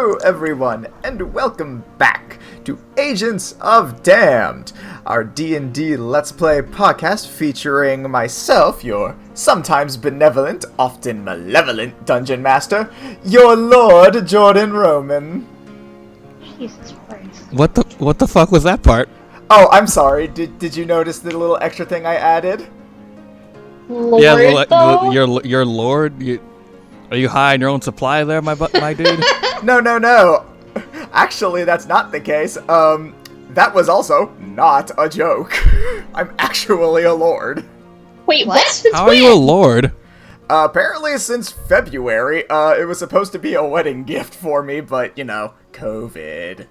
Hello, everyone, and welcome back to Agents of Damned, our D&D Let's Play podcast featuring myself, your sometimes benevolent, often malevolent Dungeon Master, your Lord Jordan Roman. Jesus Christ. What the fuck was that part? Oh, I'm sorry. Did you notice the little extra thing I added? Lord, your lord. Are you high on your own supply there, my dude? No. Actually, that's not the case. That was also not a joke. I'm actually a lord. Wait, what? How are you a lord? Apparently since February, it was supposed to be a wedding gift for me, but, you know, COVID.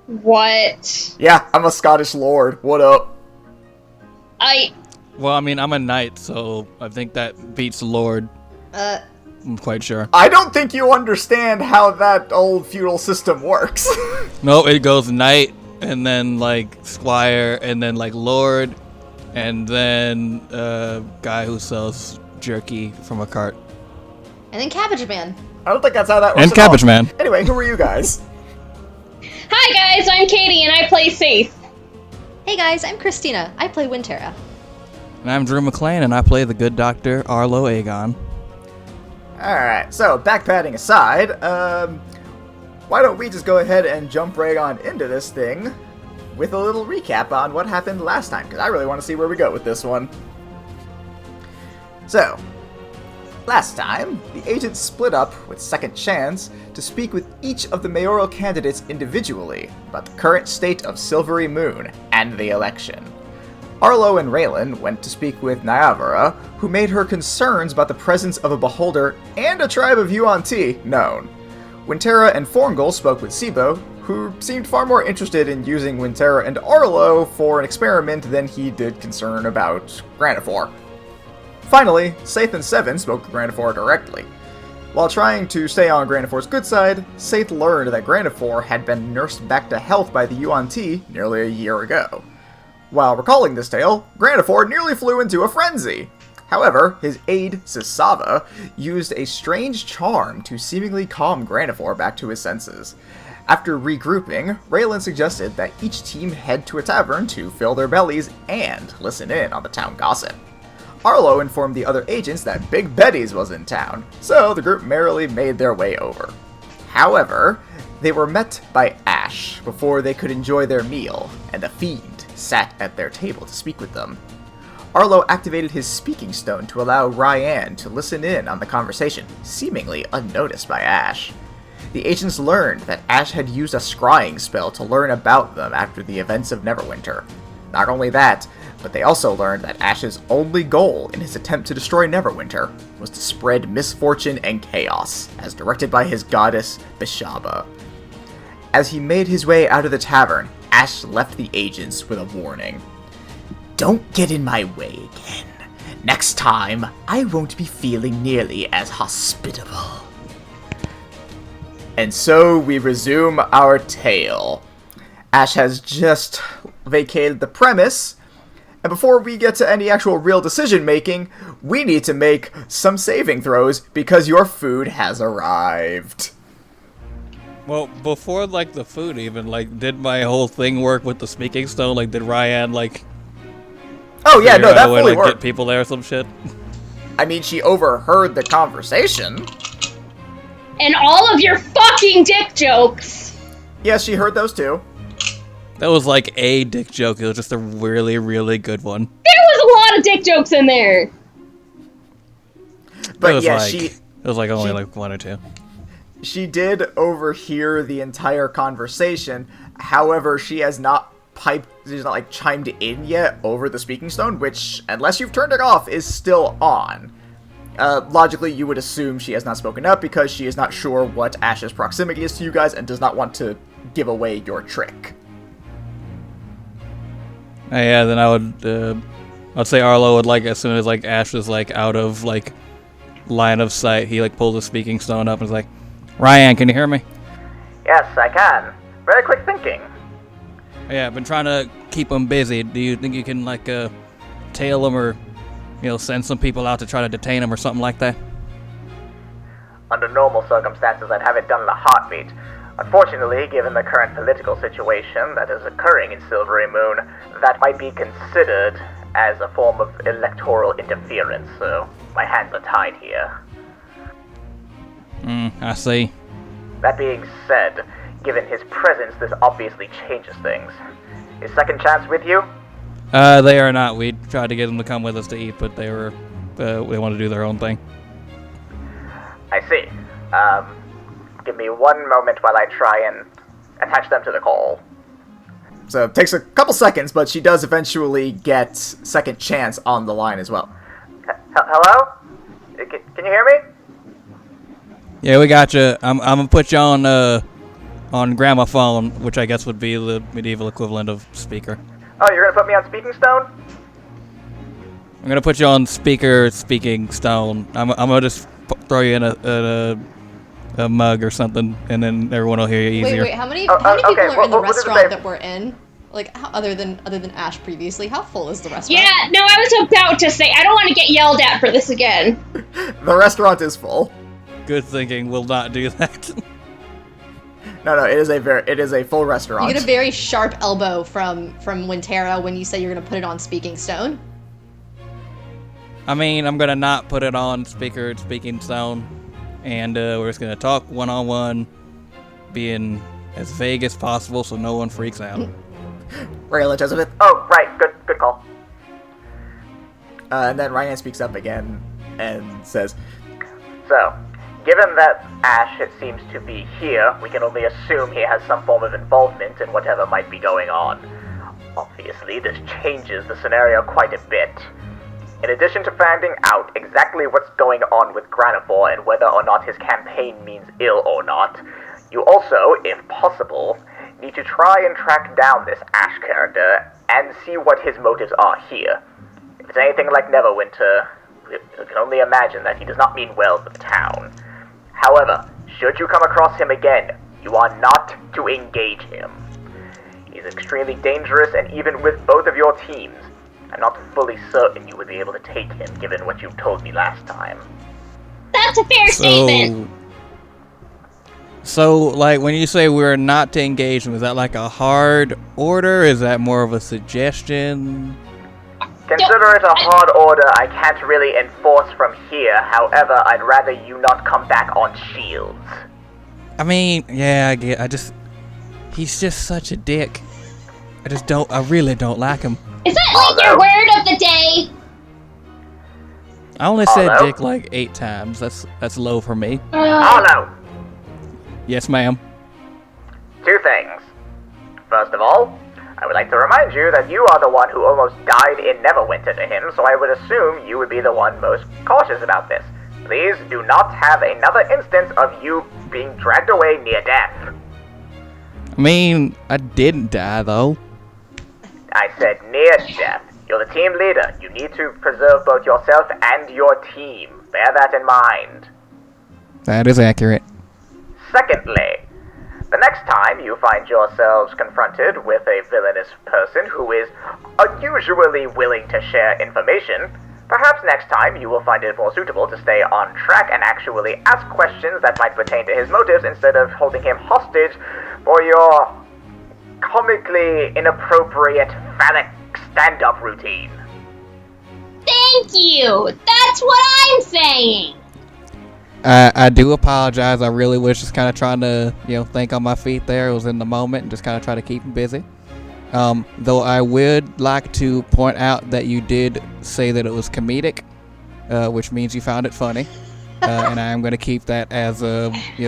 What? Yeah, I'm a Scottish lord. What up? Well, I mean, I'm a knight, so I think that beats lord. I'm quite sure. I don't think you understand how that old feudal system works. No, it goes knight, and then, like, squire, and then, like, lord, and then, guy who sells jerky from a cart. And then Cabbage Man. I don't think that's how that works. And Cabbage Man. Anyway, who are you guys? Hi guys, I'm Katie and I play Faith. Hey guys, I'm Christina. I play Winterra. And I'm Drew McLean, and I play the good Dr. Arlo Aegon. Alright, so back patting aside, why don't we just go ahead and jump right on into this thing with a little recap on what happened last time, because I really want to see where we go with this one. So, last time, the agents split up with Second Chance to speak with each of the mayoral candidates individually about the current state of Silverymoon and the election. Arlo and Raylan went to speak with Nyavara, who made her concerns about the presence of a beholder and a tribe of Yuan-Ti known. Winterra and Forngol spoke with Sibo, who seemed far more interested in using Winterra and Arlo for an experiment than he did concern about Granifor. Finally, Saith and Seven spoke with Granifor directly. While trying to stay on Granifor's good side, Saith learned that Granifor had been nursed back to health by the Yuan-Ti nearly a year ago. While recalling this tale, Granifor nearly flew into a frenzy. However, his aide, Sisava, used a strange charm to seemingly calm Granifor back to his senses. After regrouping, Raylan suggested that each team head to a tavern to fill their bellies and listen in on the town gossip. Arlo informed the other agents that Big Betty's was in town, so the group merrily made their way over. However, they were met by Ash before they could enjoy their meal, and the Fiend sat at their table to speak with them. Arlo activated his speaking stone to allow Ryan to listen in on the conversation, seemingly unnoticed by Ash. The agents learned that Ash had used a scrying spell to learn about them after the events of Neverwinter. Not only that, but they also learned that Ash's only goal in his attempt to destroy Neverwinter was to spread misfortune and chaos, as directed by his goddess, Bishaba. As he made his way out of the tavern, Ash left the agents with a warning. Don't get in my way again. Next time, I won't be feeling nearly as hospitable. And so we resume our tale. Ash has just vacated the premise, and before we get to any actual real decision making, we need to make some saving throws because your food has arrived. Well, before, like, the food even, like, did my whole thing work with the speaking stone? Like, did Ryan, like... Oh, yeah, no, that fully worked. Get people there or some shit? I mean, she overheard the conversation. And all of your fucking dick jokes. Yes, she heard those too. That was, like, a dick joke. It was just a really, really good one. There was a lot of dick jokes in there. But yeah, It was, like, only, like, one or two. She did overhear the entire conversation. However, she has not chimed in yet over the speaking stone, which, unless you've turned it off, is still on. Logically, you would assume she has not spoken up because she is not sure what Ash's proximity is to you guys and does not want to give away your trick. Yeah, then I would, I'd say Arlo would, like, as soon as, like, Ash was, like, out of, like, line of sight, he, like, pulled the speaking stone up and was like, Ryan, can you hear me? Yes, I can. Very quick thinking. Yeah, I've been trying to keep him busy. Do you think you can, like, tail him or, send some people out to try to detain him or something like that? Under normal circumstances, I'd have it done in a heartbeat. Unfortunately, given the current political situation that is occurring in Silverymoon, that might be considered as a form of electoral interference, so my hands are tied here. I see. That being said, given his presence, this obviously changes things. Is Second Chance with you? They are not. We tried to get them to come with us to eat, but they want to do their own thing. I see. Give me one moment while I try and attach them to the call. So it takes a couple seconds, but she does eventually get Second Chance on the line as well. Hello? Can you hear me? Yeah, we got you. I'm gonna put you on gramophone, which I guess would be the medieval equivalent of speaker. Oh, you're gonna put me on speaking stone? I'm gonna put you on speaking stone. I'm gonna just throw you in a mug or something, and then everyone will hear you easier. Wait, how many people okay, are in the what does it restaurant say? that we're in? Like, other than Ash previously, how full is the restaurant? Yeah, no, I was about to say, I don't want to get yelled at for this again. The restaurant is full. Good thinking. We'll not do that. No, it is a full restaurant. You get a very sharp elbow from Winterra when you say you're gonna put it on speaking stone. I mean, I'm gonna not put it on speaking stone, and we're just gonna talk one-on-one, being as vague as possible so no one freaks out. Rayla Elizabeth. Oh, right. Good call. And then Ryan speaks up again and says, So, given that Ash seems to be here, we can only assume he has some form of involvement in whatever might be going on. Obviously, this changes the scenario quite a bit. In addition to finding out exactly what's going on with Granifor and whether or not his campaign means ill or not, you also, if possible, need to try and track down this Ash character and see what his motives are here. If it's anything like Neverwinter, you can only imagine that he does not mean well for the town. However, should you come across him again, you are not to engage him. He's extremely dangerous, and even with both of your teams, I'm not fully certain you would be able to take him, given what you told me last time. That's a fair statement. So, like, when you say we're not to engage him, is that like a hard order? Is that more of a suggestion? Consider it a hard order I can't really enforce from here. However, I'd rather you not come back on shields. I mean, yeah, he's just such a dick. I really don't like him. Is that like your word of the day? I only said dick like 8 times. That's low for me. Arlo! Yes, ma'am. 2 things. First of all, I would like to remind you that you are the one who almost died in Neverwinter to him, so I would assume you would be the one most cautious about this. Please do not have another instance of you being dragged away near death. I mean, I didn't die, though. I said near death. You're the team leader. You need to preserve both yourself and your team. Bear that in mind. That is accurate. Secondly, the next time you find yourselves confronted with a villainous person who is unusually willing to share information, perhaps next time you will find it more suitable to stay on track and actually ask questions that might pertain to his motives instead of holding him hostage for your comically inappropriate phallic stand-up routine. Thank you! That's what I'm saying! I do apologize. I really was just kind of trying to, think on my feet there. It was in the moment and just kind of try to keep him busy. Though I would like to point out that you did say that it was comedic, which means you found it funny. And I am going to keep that as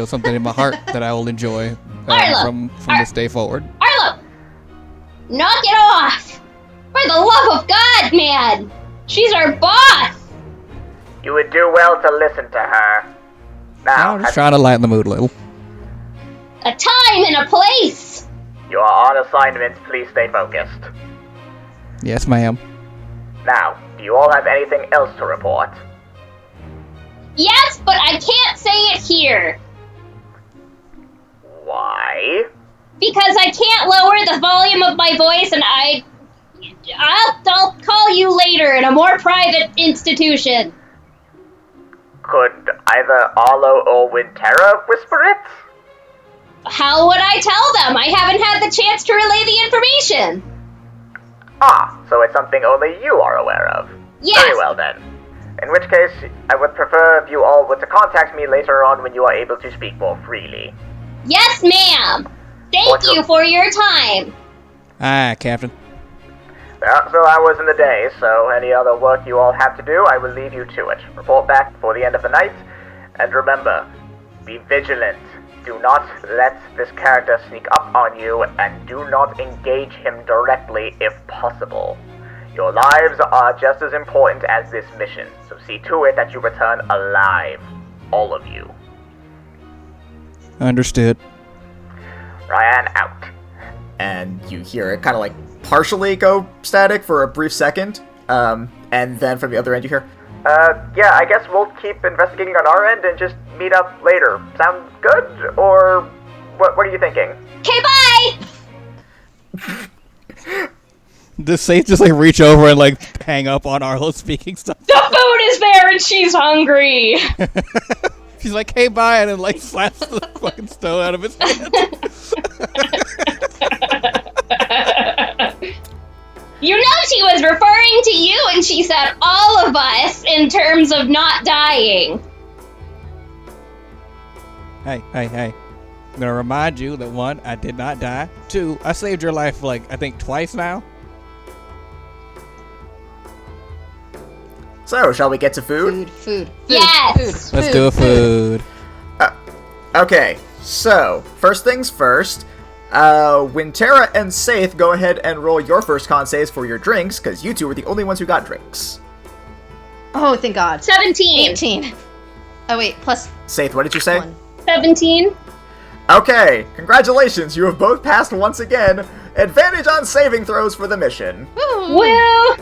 something in my heart that I will enjoy from this day forward. Arlo! Knock it off! For the love of God, man! She's our boss! You would do well to listen to her. Now, I'm just trying to lighten the mood a little. A time and a place! You are on assignment. Please stay focused. Yes, ma'am. Now, do you all have anything else to report? Yes, but I can't say it here. Why? Because I can't lower the volume of my voice, and I'll call you later in a more private institution. Could either Arlo or Wintera whisper it? How would I tell them? I haven't had the chance to relay the information. Ah, so it's something only you are aware of. Yes. Very well then. In which case, I would prefer if you all were to contact me later on when you are able to speak more freely. Yes, ma'am. Thank What's you up? for your time. Aye, Captain. There are still hours in the day, so any other work you all have to do, I will leave you to it. Report back before the end of the night, and remember, be vigilant. Do not let this character sneak up on you, and do not engage him directly if possible. Your lives are just as important as this mission, so see to it that you return alive. All of you. Understood. Ryan out. And you hear it kind of like partially go static for a brief second, and then from the other end you hear, yeah, I guess we'll keep investigating on our end and just meet up later. Sound good? Or what are you thinking? Okay, bye. Does Saith just like reach over and like hang up on Arlo speaking stuff? The food is there and she's hungry. She's like, hey, bye, and then like slaps the fucking stone out of his hand. You know she was referring to you and she said all of us in terms of not dying. Hey. I'm gonna remind you that 1, I did not die. 2, I saved your life like I think twice now. So, shall we get to food? Food. Yes. Let's do a food. Okay, so, first things first, Wintera and Saith, go ahead and roll your first con saves for your drinks, because you two were the only ones who got drinks. Oh, thank God. 17. 18. Oh, wait, plus Saith, what did you say? 1. 17. Okay, congratulations, you have both passed once again. Advantage on saving throws for the mission. Woo.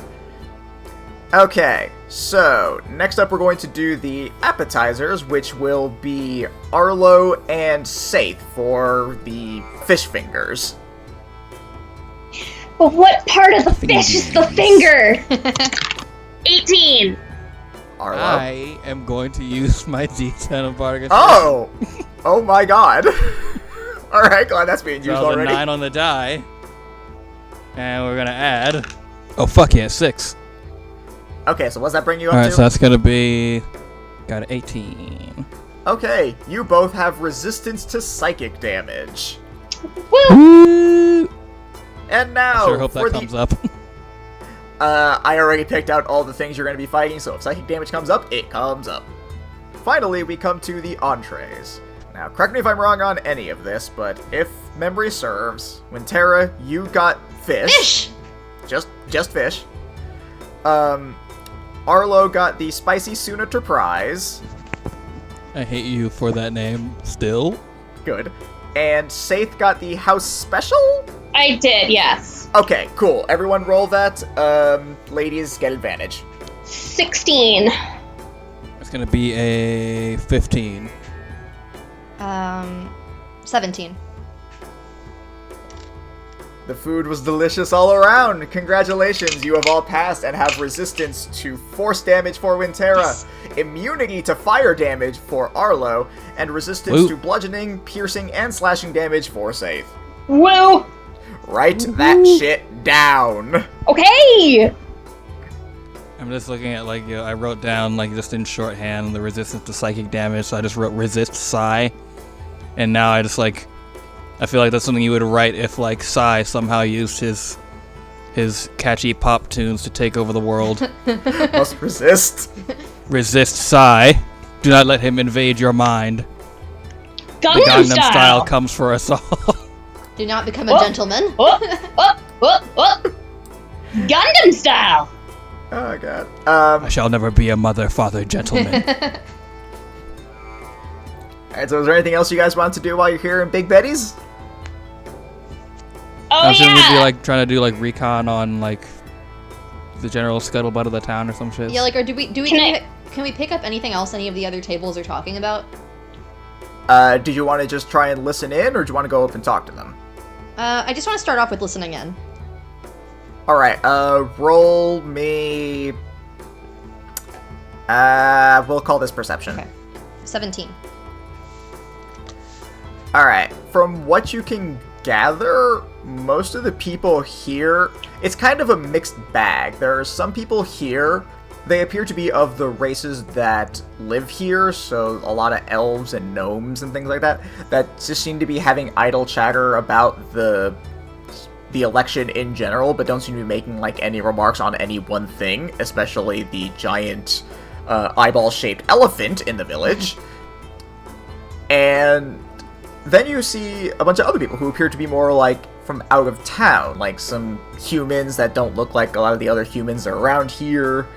Okay, so, next up we're going to do the appetizers, which will be Arlo and Saith for the fish fingers. But what part of the fish is the finger? 18. Arlo. I am going to use my D10 of bardic. Oh! Oh my god. Alright, glad that's being used Roll already. a 9 on the die. And we're gonna add... Oh, fuck yeah, 6. Okay, so what does that bring you up Alright, to? so that's gonna be... Got an 18. Okay, you both have resistance to psychic damage. Woo! And now, I sure hope for that comes up. I already picked out all the things you're going to be fighting, so if psychic damage comes up, it comes up. Finally, we come to the entrees. Now, correct me if I'm wrong on any of this, but if memory serves, Wintera, you got fish. Just fish. Arlo got the spicy Suna Enterprise. I hate you for that name still. Good. And Saith got the house special? I did, yes. Okay, cool. Everyone roll that. Ladies get advantage. 16. It's gonna be a 15. 17. The food was delicious all around. Congratulations, you have all passed and have resistance to force damage for Wintera, immunity to fire damage for Arlo, and resistance to bludgeoning, piercing, and slashing damage for Saith. Woo. Write that shit down. Okay. I'm just looking at like, I wrote down like just in shorthand the resistance to psychic damage, so I just wrote resist Psy. And now I just like, I feel like that's something you would write if like Psy somehow used his catchy pop tunes to take over the world. Must resist. Resist Psy. Do not let him invade your mind. The Gangnam Gangnam style comes for us all. Do not become a gentleman. Gundam style. Oh god. I shall never be a mother, father, gentleman. Alright, so is there anything else you guys want to do while you're here in Big Betty's? Oh I'm assuming yeah. we'd be like trying to do like recon on like the general scuttlebutt of the town or some shit. Yeah, like, or do we Can we pick up anything else any of the other tables are talking about? Did you want to just try and listen in, or do you want to go up and talk to them? I just want to start off with listening in. Alright, roll me... We'll call this perception. Okay. 17. Alright, from what you can gather, most of the people here, it's kind of a mixed bag. There are some people here, they appear to be of the races that live here, so a lot of elves and gnomes and things like that, that just seem to be having idle chatter about the election in general, but don't seem to be making like any remarks on any one thing, especially the giant eyeball-shaped elephant in the village. And then you see a bunch of other people who appear to be more like from out of town, like some humans that don't look like a lot of the other humans that are around here,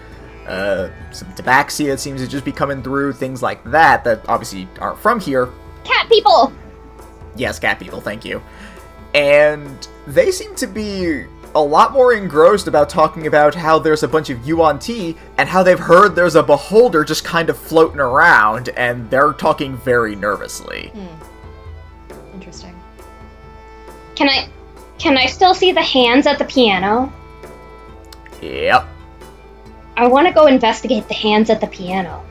some tabaxi that seems to just be coming through, things like that obviously aren't from here. Cat people! Yes, cat people, thank you. And they seem to be a lot more engrossed about talking about how there's a bunch of yuan tea and how they've heard there's a beholder just kind of floating around, and they're talking very nervously. Interesting. Can I still see the hands at the piano? Yep. I want to go investigate the hands at the piano.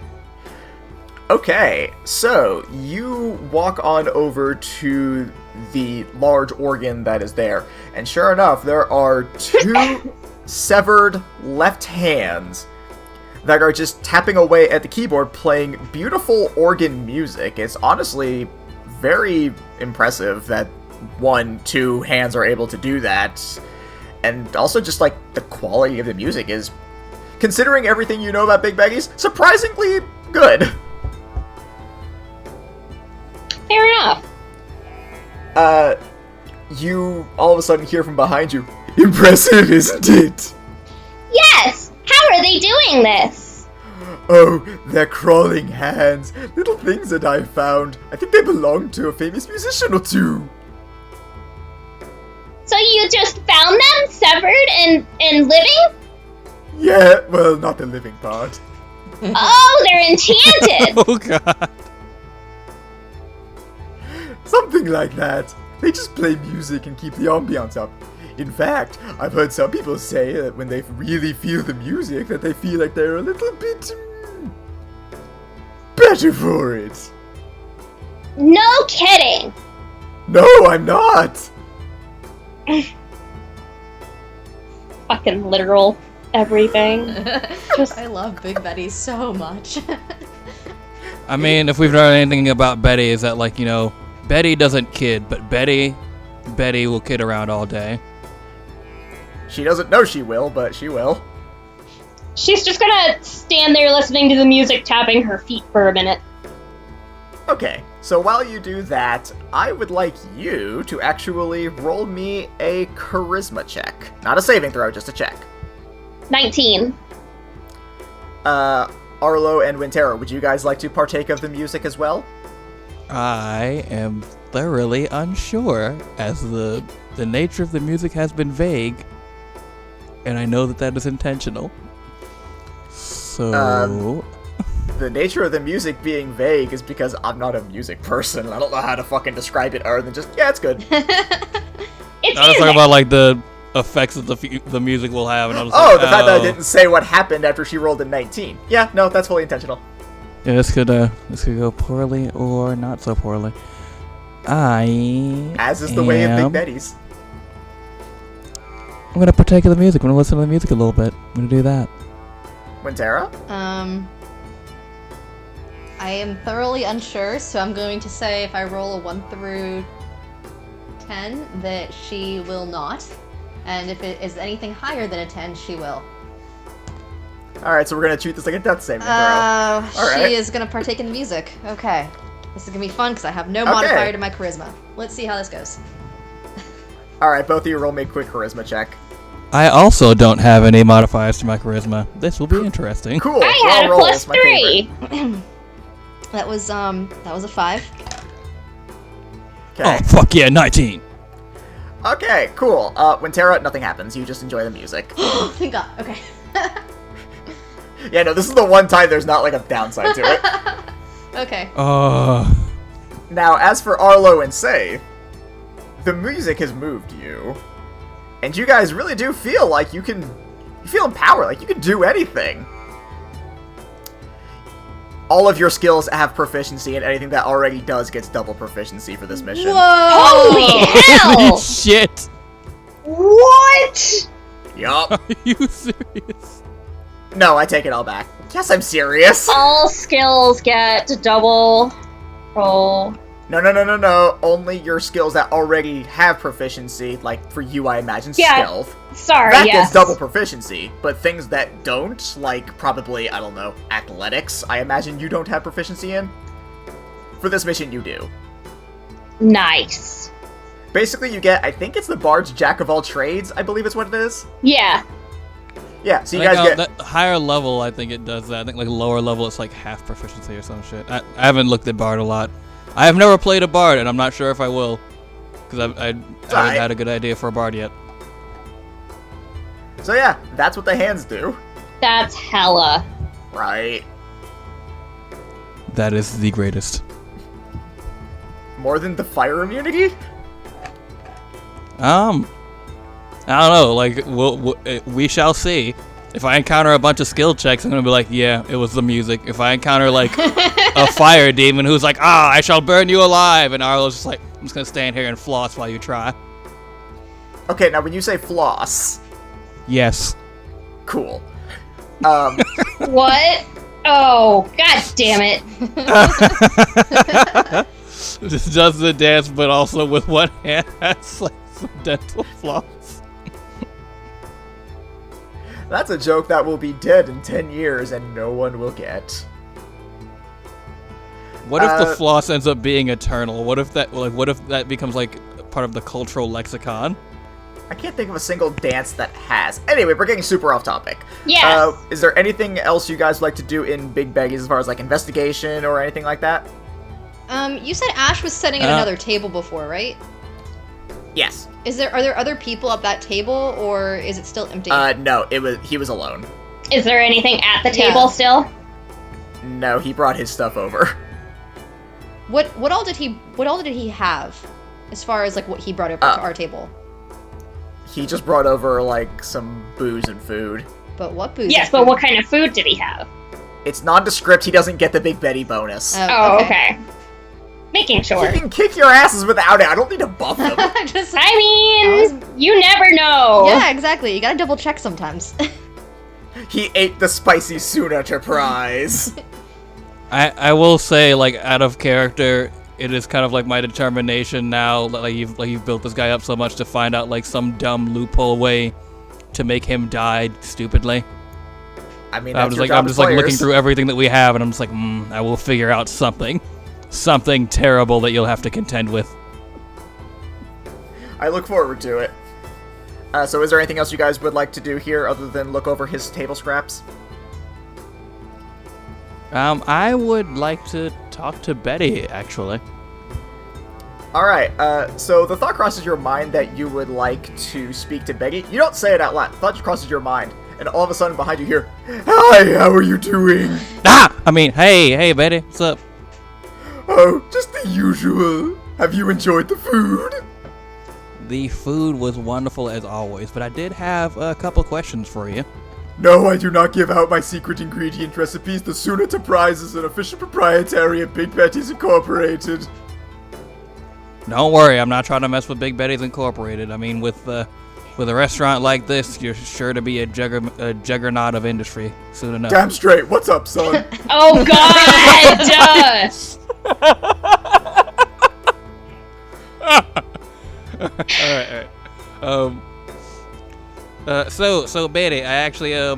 Okay, so you walk on over to the large organ that is there, and sure enough, there are two severed left hands that are just tapping away at the keyboard playing beautiful organ music. It's honestly very impressive that two hands are able to do that, and also just like the quality of the music is, considering everything you know about Big Baggies, surprisingly good. Fair enough. You all of a sudden hear from behind you, "Impressive, isn't it?" Yes! How are they doing this? "Oh, they're crawling hands. Little things that I found. I think they belong to a famous musician or two." So you just found them, severed and living? "Yeah, well, not the living part." Oh, they're enchanted! Oh god. "Something like that. They just play music and keep the ambiance up. In fact, I've heard some people say that when they really feel the music, that they feel like they're a little bit better for it." No kidding! "No, I'm not." Fucking literal everything. Just I love Big Betty so much. I mean, if we've learned anything about Betty, is that, like, you know, Betty doesn't kid, but Betty will kid around all day. She doesn't know she will, but she will. she's just gonna stand there listening to the music, tapping her feet for a minute. Okay, so while you do that, I would like you to actually roll me a charisma check. Not a saving throw, just a check. 19. Arlo and Wintero, would you guys like to partake of the music as well? I am thoroughly unsure, as the nature of the music has been vague, and I know that is intentional. So... The nature of the music being vague is because I'm not a music person, and I don't know how to fucking describe it other than just, yeah, it's good. It's I was talking music. about, like, the effects that the music will have, and I was The fact that I didn't say what happened after she rolled a 19. Yeah, no, that's fully intentional. Yeah, this could go poorly or not so poorly. As is the way of Big Betty's. I'm gonna partake of the music. I'm gonna listen to the music a little bit. I'm gonna do that. Wintera? I am thoroughly unsure, so I'm going to say if I roll a 1 through 10, that she will not. And if it is anything higher than a 10, she will. Alright, so we're gonna treat this like a death saving throw. She Alright. is going to partake in the music. Okay. This is going to be fun because I have no modifier to my charisma. Let's see how this goes. Alright, both of you roll me a quick charisma check. I also don't have any modifiers to my charisma. This will be interesting. Cool. I had a roll plus is my favorite. 3. That was a 5. Okay. Oh, fuck yeah, 19. Okay, cool. Wintera, nothing happens. You just enjoy the music. Thank God. Okay. Yeah, no, this is the one time there's not like a downside to it. Okay. Now, as for Arlo and Say, the music has moved you, and you guys really do feel like you feel empowered, like you can do anything. all of your skills have proficiency, and anything that already does gets double proficiency for this mission. Holy hell! Shit! What? Yup. Are you serious? No, I take it all back. Yes, I'm serious. All skills get double roll. No. Only your skills that already have proficiency, like for you, I imagine, Yeah. stealth. Sorry, That yes. gets double proficiency, but things that don't, like probably, I don't know, athletics, I imagine you don't have proficiency in. For this mission, you do. Nice. Basically, you get, I think it's the Bard's Jack of all trades, I believe it's what it is. Yeah. Yeah, so you I think, guys get... that higher level, I think it does that. I think like lower level, it's like half proficiency or some shit. I haven't looked at Bard a lot. I have never played a Bard, and I'm not sure if I will, because I haven't had a good idea for a Bard yet. So yeah, that's what the hands do. That's hella. Right. That is the greatest. More than the fire immunity? I don't know. Like, we shall see. If I encounter a bunch of skill checks, I'm gonna be like, yeah, it was the music. If I encounter like a fire demon who's like, I shall burn you alive, and Arlo's just like, I'm just gonna stand here and floss while you try. Okay, now when you say floss, Yes. cool. What? Oh, god damn it. Just does the dance, but also with one hand has like some dental floss. That's a joke that will be dead in 10 years and no one will get. What if the floss ends up being eternal? What if that becomes like part of the cultural lexicon? I can't think of a single dance that has. Anyway, we're getting super off topic. Yes. Is there anything else you guys like to do in Big Beggies as far as like investigation or anything like that? You said Ash was sitting at another table before, right? Yes. Are there other people at that table, or is it still empty? No, he was alone. Is there anything at the Yeah. table still? No, he brought his stuff over. What all did he have, as far as like what he brought over to our table? He just brought over like some booze and food. But what booze? Yes, and but food? what kind of food did he have? It's nondescript, he doesn't get the Big Betty bonus. Oh, okay. Making sure. He can kick your asses without it, I don't need to buff him. I mean, you never know. Yeah, exactly. You gotta double check sometimes. He ate the spicy Soon Enterprise. I will say, like, out of character, it is kind of like my determination now that like you've built this guy up so much to find out like some dumb loophole way to make him die stupidly. I mean, I'm that's just your like job I'm as just like looking players. through everything that we have, and I'm just like, I will figure out something terrible that you'll have to contend with. I look forward to it. So is there anything else you guys would like to do here other than look over his table scraps? I would like to talk to Betty, actually. Alright, so the thought crosses your mind that you would like to speak to Betty. You don't say it out loud. The thought crosses your mind. And all of a sudden behind you hear, "Hi, how are you doing?" Hey, Betty, what's up? "Oh, just the usual. Have you enjoyed the food?" The food was wonderful as always, but I did have a couple questions for you. "No, I do not give out my secret ingredient recipes. The Soon Enterprise is an official proprietary of Big Betty's Incorporated." Don't worry, I'm not trying to mess with Big Betty's Incorporated. I mean, with a restaurant like this, you're sure to be a juggernaut of industry soon enough. Damn straight. What's up, son? Oh god! All right. So Betty, I actually I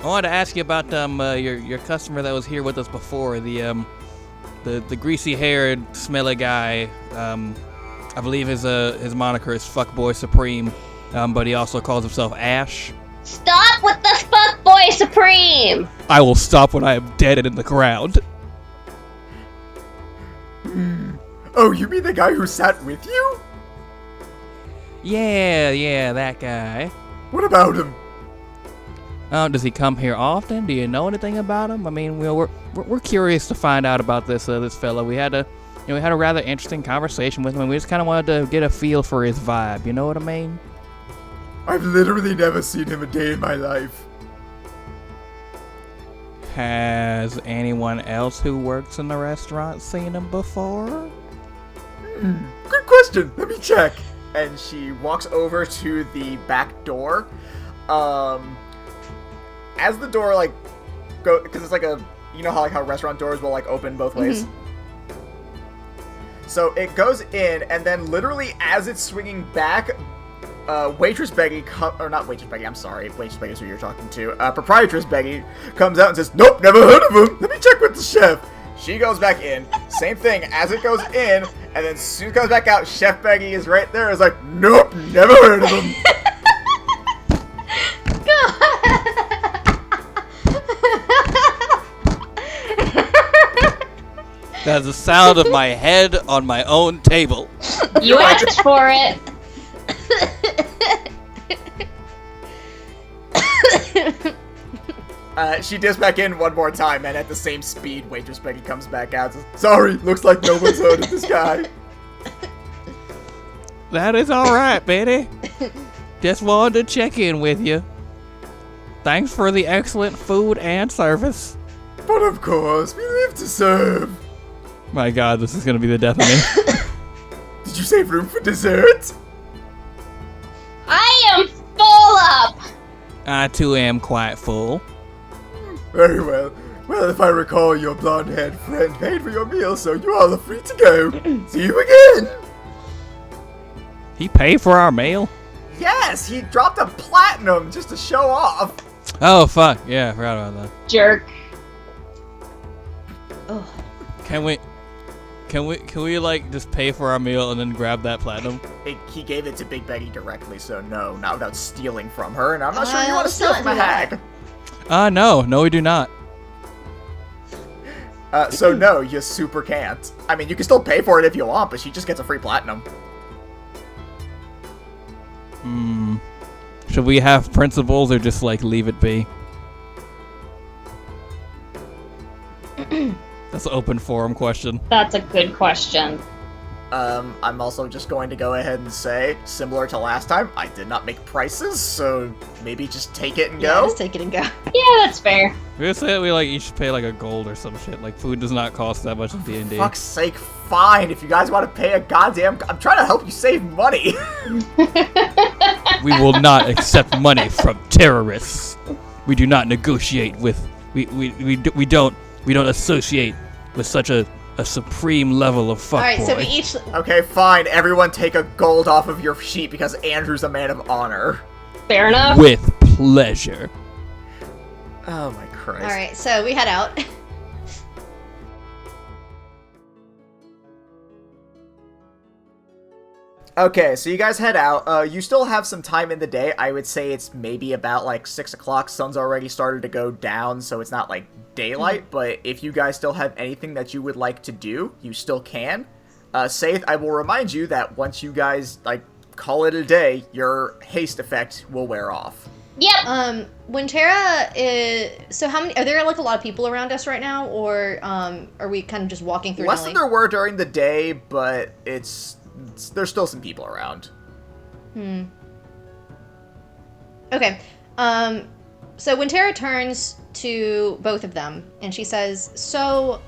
wanted to ask you about your customer that was here with us before, the greasy-haired, smelly guy. I believe his moniker is Fuckboy Supreme, but he also calls himself Ash. Stop with the fuckboy supreme! I will stop when I am dead and in the ground. Oh, you mean the guy who sat with you? Yeah, that guy. What about him? Does he come here often? Do you know anything about him? I mean, we're curious to find out about this fella. We had a rather interesting conversation with him, and we just kind of wanted to get a feel for his vibe. You know what I mean? I've literally never seen him a day in my life. Has anyone else who works in the restaurant seen him before? Good question. Let me check. And she walks over to the back door. As the door go, because it's how restaurant doors will open both ways. So it goes in, and then literally as it's swinging back, waitress Becky, or not waitress Becky, I'm sorry, waitress Becky is who you're talking to. Proprietress Becky comes out and says, "Nope, never heard of him. Let me check with the chef." She goes back in, same thing as it goes in, and then as soon as it comes back out, Chef Becky is right there. Is like, "Nope, never heard of him." That's the sound of my head on my own table. You asked for it. She dips back in one more time, and at the same speed, waitress Becky comes back out and says, "Sorry, looks like no one's heard of this guy." That is alright, Betty. Just wanted to check in with you. Thanks for the excellent food and service. But of course, we live to serve. My god, this is gonna be the death of me. Did you save room for dessert? I am full up. I too am quite full. Very well. Well, if I recall, your blonde-haired friend paid for your meal, so you all are free to go. See you again! He paid for our meal? Yes, he dropped a platinum just to show off. Oh, fuck. Yeah, I forgot about that. Jerk. Oh. Can we just pay for our meal and then grab that platinum? He gave it to Big Betty directly, so no, not without stealing from her, and I'm not sure you want to let's steal not from a do that. hag. No, we do not. So no, you super can't. I mean, you can still pay for it if you want, but she just gets a free platinum. Should we have principles or just, leave it be? That's an open forum question. That's a good question. I'm also just going to go ahead and say, similar to last time, I did not make prices, so maybe just take it and Yeah, go. just take it and go. Yeah, that's fair. We just say that we each pay a gold or some shit. Food does not cost that much in D&D. Fuck's sake, fine. If you guys want to pay a goddamn... I'm trying to help you save money. We will not accept money from terrorists. We do not negotiate with. We don't associate with such a supreme level of fuckboy. Alright, so we each. Okay, fine. Everyone take a gold off of your sheet because Andrew's a man of honor. Fair enough. With pleasure. Oh my Christ. Alright, so we head out. Okay, so you guys head out. You still have some time in the day. I would say it's maybe about 6 o'clock. Sun's already started to go down, so it's not daylight. But if you guys still have anything that you would like to do, you still can. Saith, I will remind you that once you guys call it a day, your haste effect will wear off. Yep. When Tara is. So how many. Are there a lot of people around us right now? Or are we kind of just walking through Less than there were during the day, but there's still some people around. Okay. So when Tara turns to both of them and she says, "So,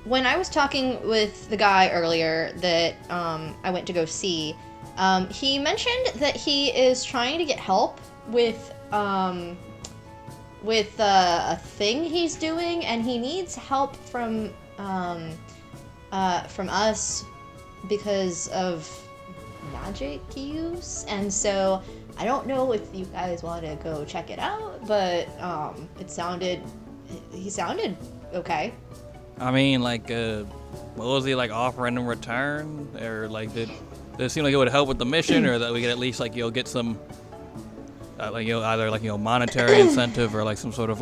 when I was talking with the guy earlier that I went to go see, he mentioned that he is trying to get help with a thing he's doing, and he needs help from us because of magic use, and so I don't know if you guys want to go check it out, but he sounded okay." I mean, what was he offering in return, or did it seem like it would help with the mission, or that we could at least get some either monetary incentive or some sort of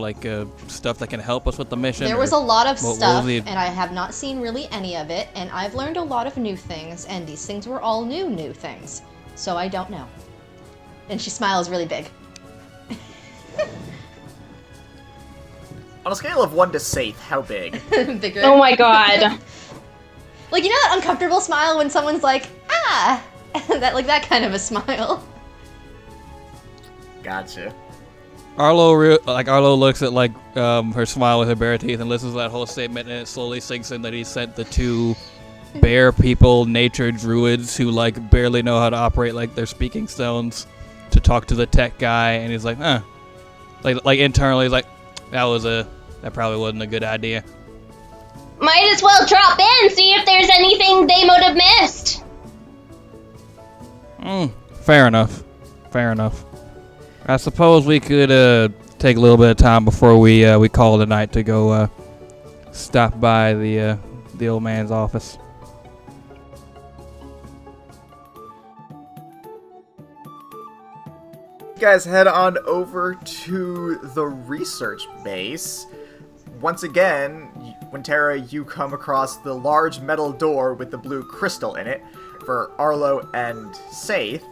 stuff that can help us with the mission? There was a lot of stuff, the... and I have not seen really any of it, and I've learned a lot of new things, and these things were all new things, so I don't know. And she smiles really big. On a scale of 1 to Saith, how big? Bigger. Oh my god. You know that uncomfortable smile when someone's like, ah! that kind of a smile. Gotcha. Arlo looks at her smile with her bare teeth and listens to that whole statement, and it slowly sinks in that he sent the two bear people, nature druids who barely know how to operate their speaking stones to talk to the tech guy, and he's like, internally he's like, that probably wasn't a good idea. Might as well drop in, see if there's anything they might have missed. Fair enough. I suppose we could take a little bit of time before we call it a night to go stop by the old man's office. You guys head on over to the research base. Once again, Wintera, you come across the large metal door with the blue crystal in it. For Arlo and Saith,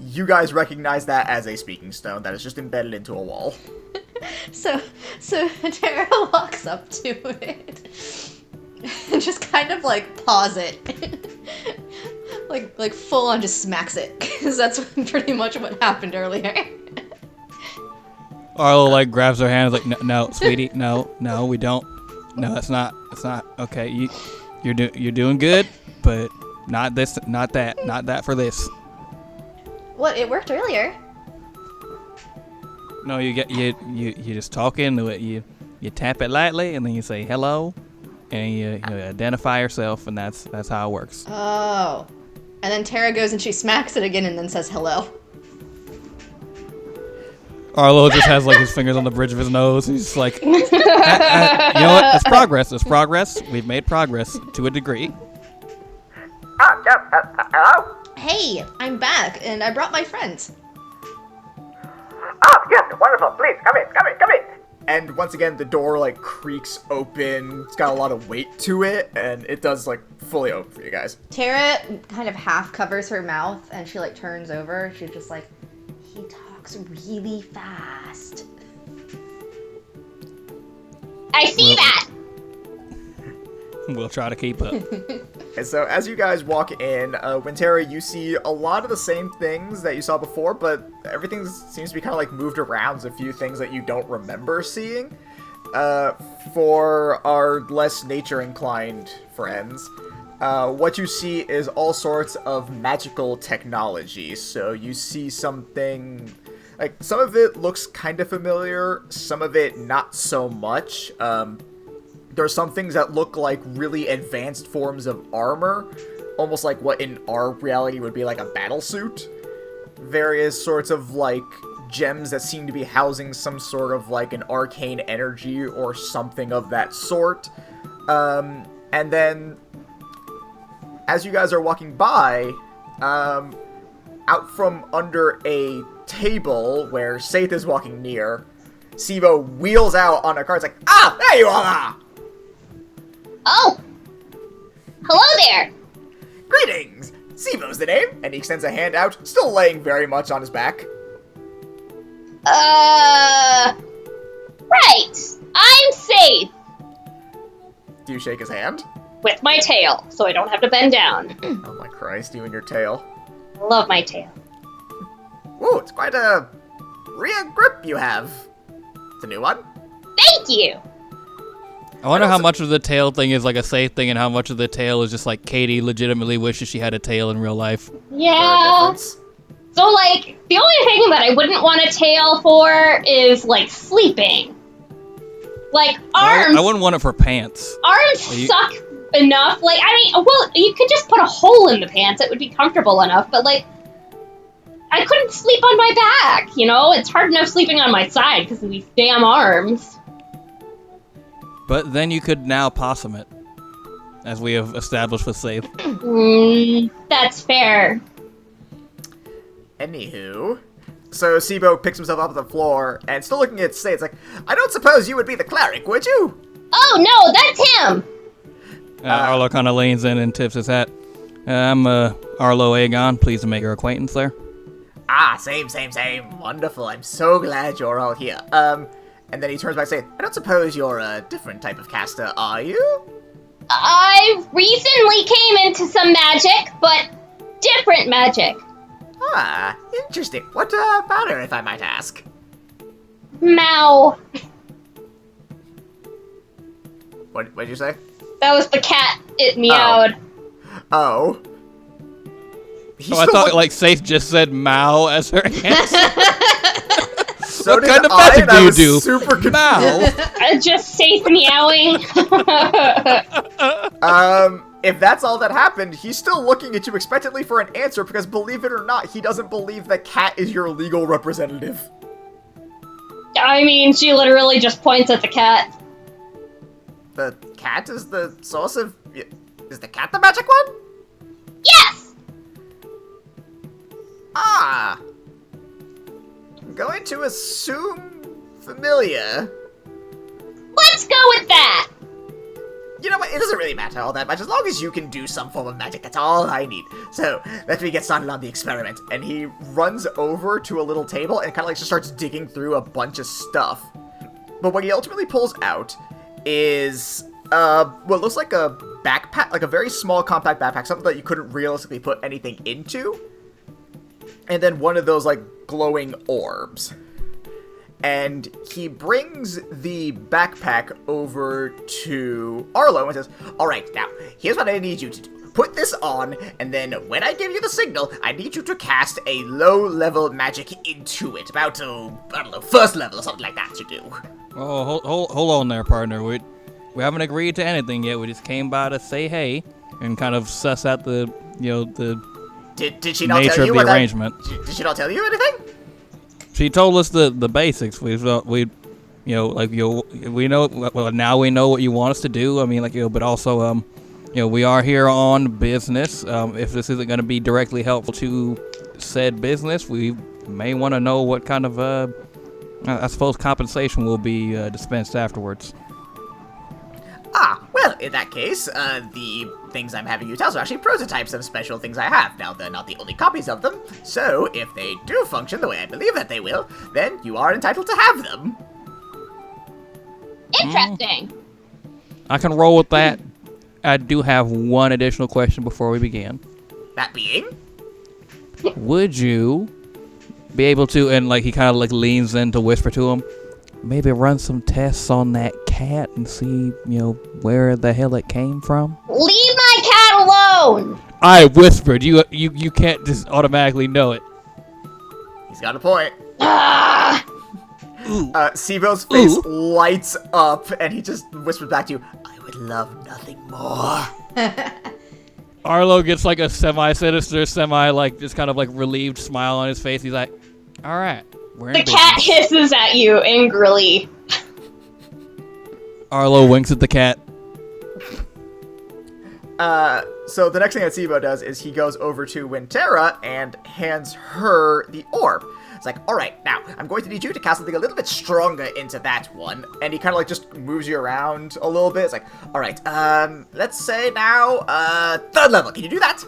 you guys recognize that as a speaking stone that is just embedded into a wall. So Tara walks up to it and just kind of paws it. like full on just smacks it, because that's pretty much what happened earlier. Arlo grabs her hand and is no, sweetie, no, we don't. No, it's not okay. You're doing good, but not this, not that for this. What? It worked earlier. No, you just talk into it. You tap it lightly, and then you say hello, and you identify yourself, and that's how it works. Oh, and then Tara goes and she smacks it again, and then says hello. Arlo just has his fingers on the bridge of his nose, and he's just like, you know what? It's progress. It's progress. We've made progress to a degree. Hello? Hey, I'm back, and I brought my friends. Oh, yes, wonderful. Please, come in. And once again, the door, creaks open. It's got a lot of weight to it, and it does, fully open for you guys. Tara kind of half covers her mouth, and she, turns over. She's just like, he talks really fast. I see that. We'll try to keep up. And so as you guys walk in, Wintera, you see a lot of the same things that you saw before, but everything seems to be kind of moved around. There's a few things that you don't remember seeing. For our less nature-inclined friends, what you see is all sorts of magical technology. So you see something, some of it looks kind of familiar, some of it not so much. There are some things that look like really advanced forms of armor, almost like what in our reality would be a battle suit. Various sorts of gems that seem to be housing some sort of an arcane energy or something of that sort. And then as you guys are walking by, out from under a table where Saith is walking near, Sivo wheels out on a cart. It's there you are! Oh! Hello there! Greetings! Sivo's the name, and he extends a hand out, still laying very much on his back. Right! I'm safe! Do you shake his hand? With my tail, so I don't have to bend down. Oh my Christ, you and your tail. Love my tail. Whoa, it's quite a rear grip you have. It's a new one. Thank you! I wonder how much of the tail thing is a safe thing and how much of the tail is just Katie legitimately wishes she had a tail in real life. Yeah. So, the only thing that I wouldn't want a tail for is, sleeping. Arms. I wouldn't want it for pants. Arms suck enough. You could just put a hole in the pants. It would be comfortable enough. But, I couldn't sleep on my back, It's hard enough sleeping on my side because of these damn arms. But then you could now possum it, as we have established with Saith. That's fair. Anywho, so Sibo picks himself up off the floor, and still looking at Saith, it's I don't suppose you would be the cleric, would you? Oh, no, that's him! Arlo kind of leans in and tips his hat. I'm Arlo Aegon, pleased to make your acquaintance there. Same. Wonderful, I'm so glad you're all here. And then he turns back saying, I don't suppose you're a different type of caster, are you? I recently came into some magic, but different magic. Interesting. What about her, if I might ask? Meow. What'd you say? That was the cat. It meowed. Oh. He's I still thought look- like Safe just said Mao as her answer. so what did kind of I, magic and do I you was do? Super confused. Mao. Just safe meowing. If that's all that happened, he's still looking at you expectantly for an answer because, believe it or not, he doesn't believe the cat is your legal representative. I mean, she literally just points at the cat. The cat is the source of... Is the cat the magic one? Yes! Ah. I'm going to assume familiar. Let's go with that! You know what, it doesn't really matter all that much, as long as you can do some form of magic, that's all I need. So, let me get started on the experiment. And he runs over to a little table and kind of like just starts digging through a bunch of stuff. But what he ultimately pulls out is, what looks like a backpack, like a very small compact backpack, something that you couldn't realistically put anything into. And then one of those, like, glowing orbs. And he brings the backpack over to Arlo and says, alright, now, here's what I need you to do. Put this on, and then when I give you the signal, I need you to cast a low-level magic into it. About, I don't know, first level or something like that to do. Oh, hold on there, partner. We haven't agreed to anything yet. We just came by to say hey and kind of suss out the, Did she not nature tell you of the what arrangement. Did she not tell you anything? She told us the basics. We know. Well, now we know what you want us to do. I mean, but also, we are here on business. If this isn't going to be directly helpful to said business, we may want to know what kind of, I suppose, compensation will be dispensed afterwards. Ah, well, in that case, the things I'm having you tell are actually prototypes of special things I have. Now, they're not the only copies of them, so if they do function the way I believe that they will, then you are entitled to have them. Interesting. I can roll with that. I do have one additional question before we begin. That being? Would you be able to, and he kind of leans in to whisper to him, maybe run some tests on that cat and see, where the hell it came from? Leave my cat alone! I whispered. You can't just automatically know it. He's got a point. Ah! Sibo's face lights up, and he just whispers back to you, I would love nothing more. Arlo gets a semi-sinister, just kind of relieved smile on his face. He's like, all right, we're in The business. cat hisses at you angrily. Arlo winks at the cat. So the next thing that Sibo does is he goes over to Wintera and hands her the orb. It's like, alright, now, I'm going to need you to cast something a little bit stronger into that one. And he kind of just moves you around a little bit. It's like, alright, let's say now, third level. Can you do that?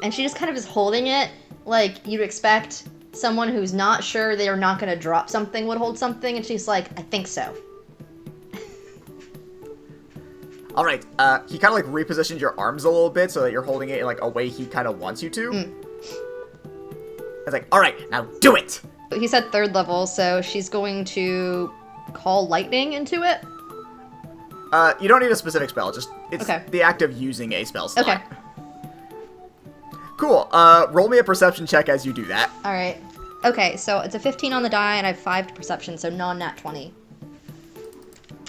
And she just kind of is holding it like you'd expect someone who's not sure they are not going to drop something would hold something, and she's like, I think so. Alright, he kind of repositioned your arms a little bit so that you're holding it in a way he kind of wants you to. It's like, alright, now do it! He said third level, so she's going to call lightning into it. You don't need a specific spell, it's Okay. the act of using a spell slot. Okay. Cool, roll me a perception check as you do that. Alright. Okay, so it's a 15 on the die, and I have 5 to perception, so non-nat 20.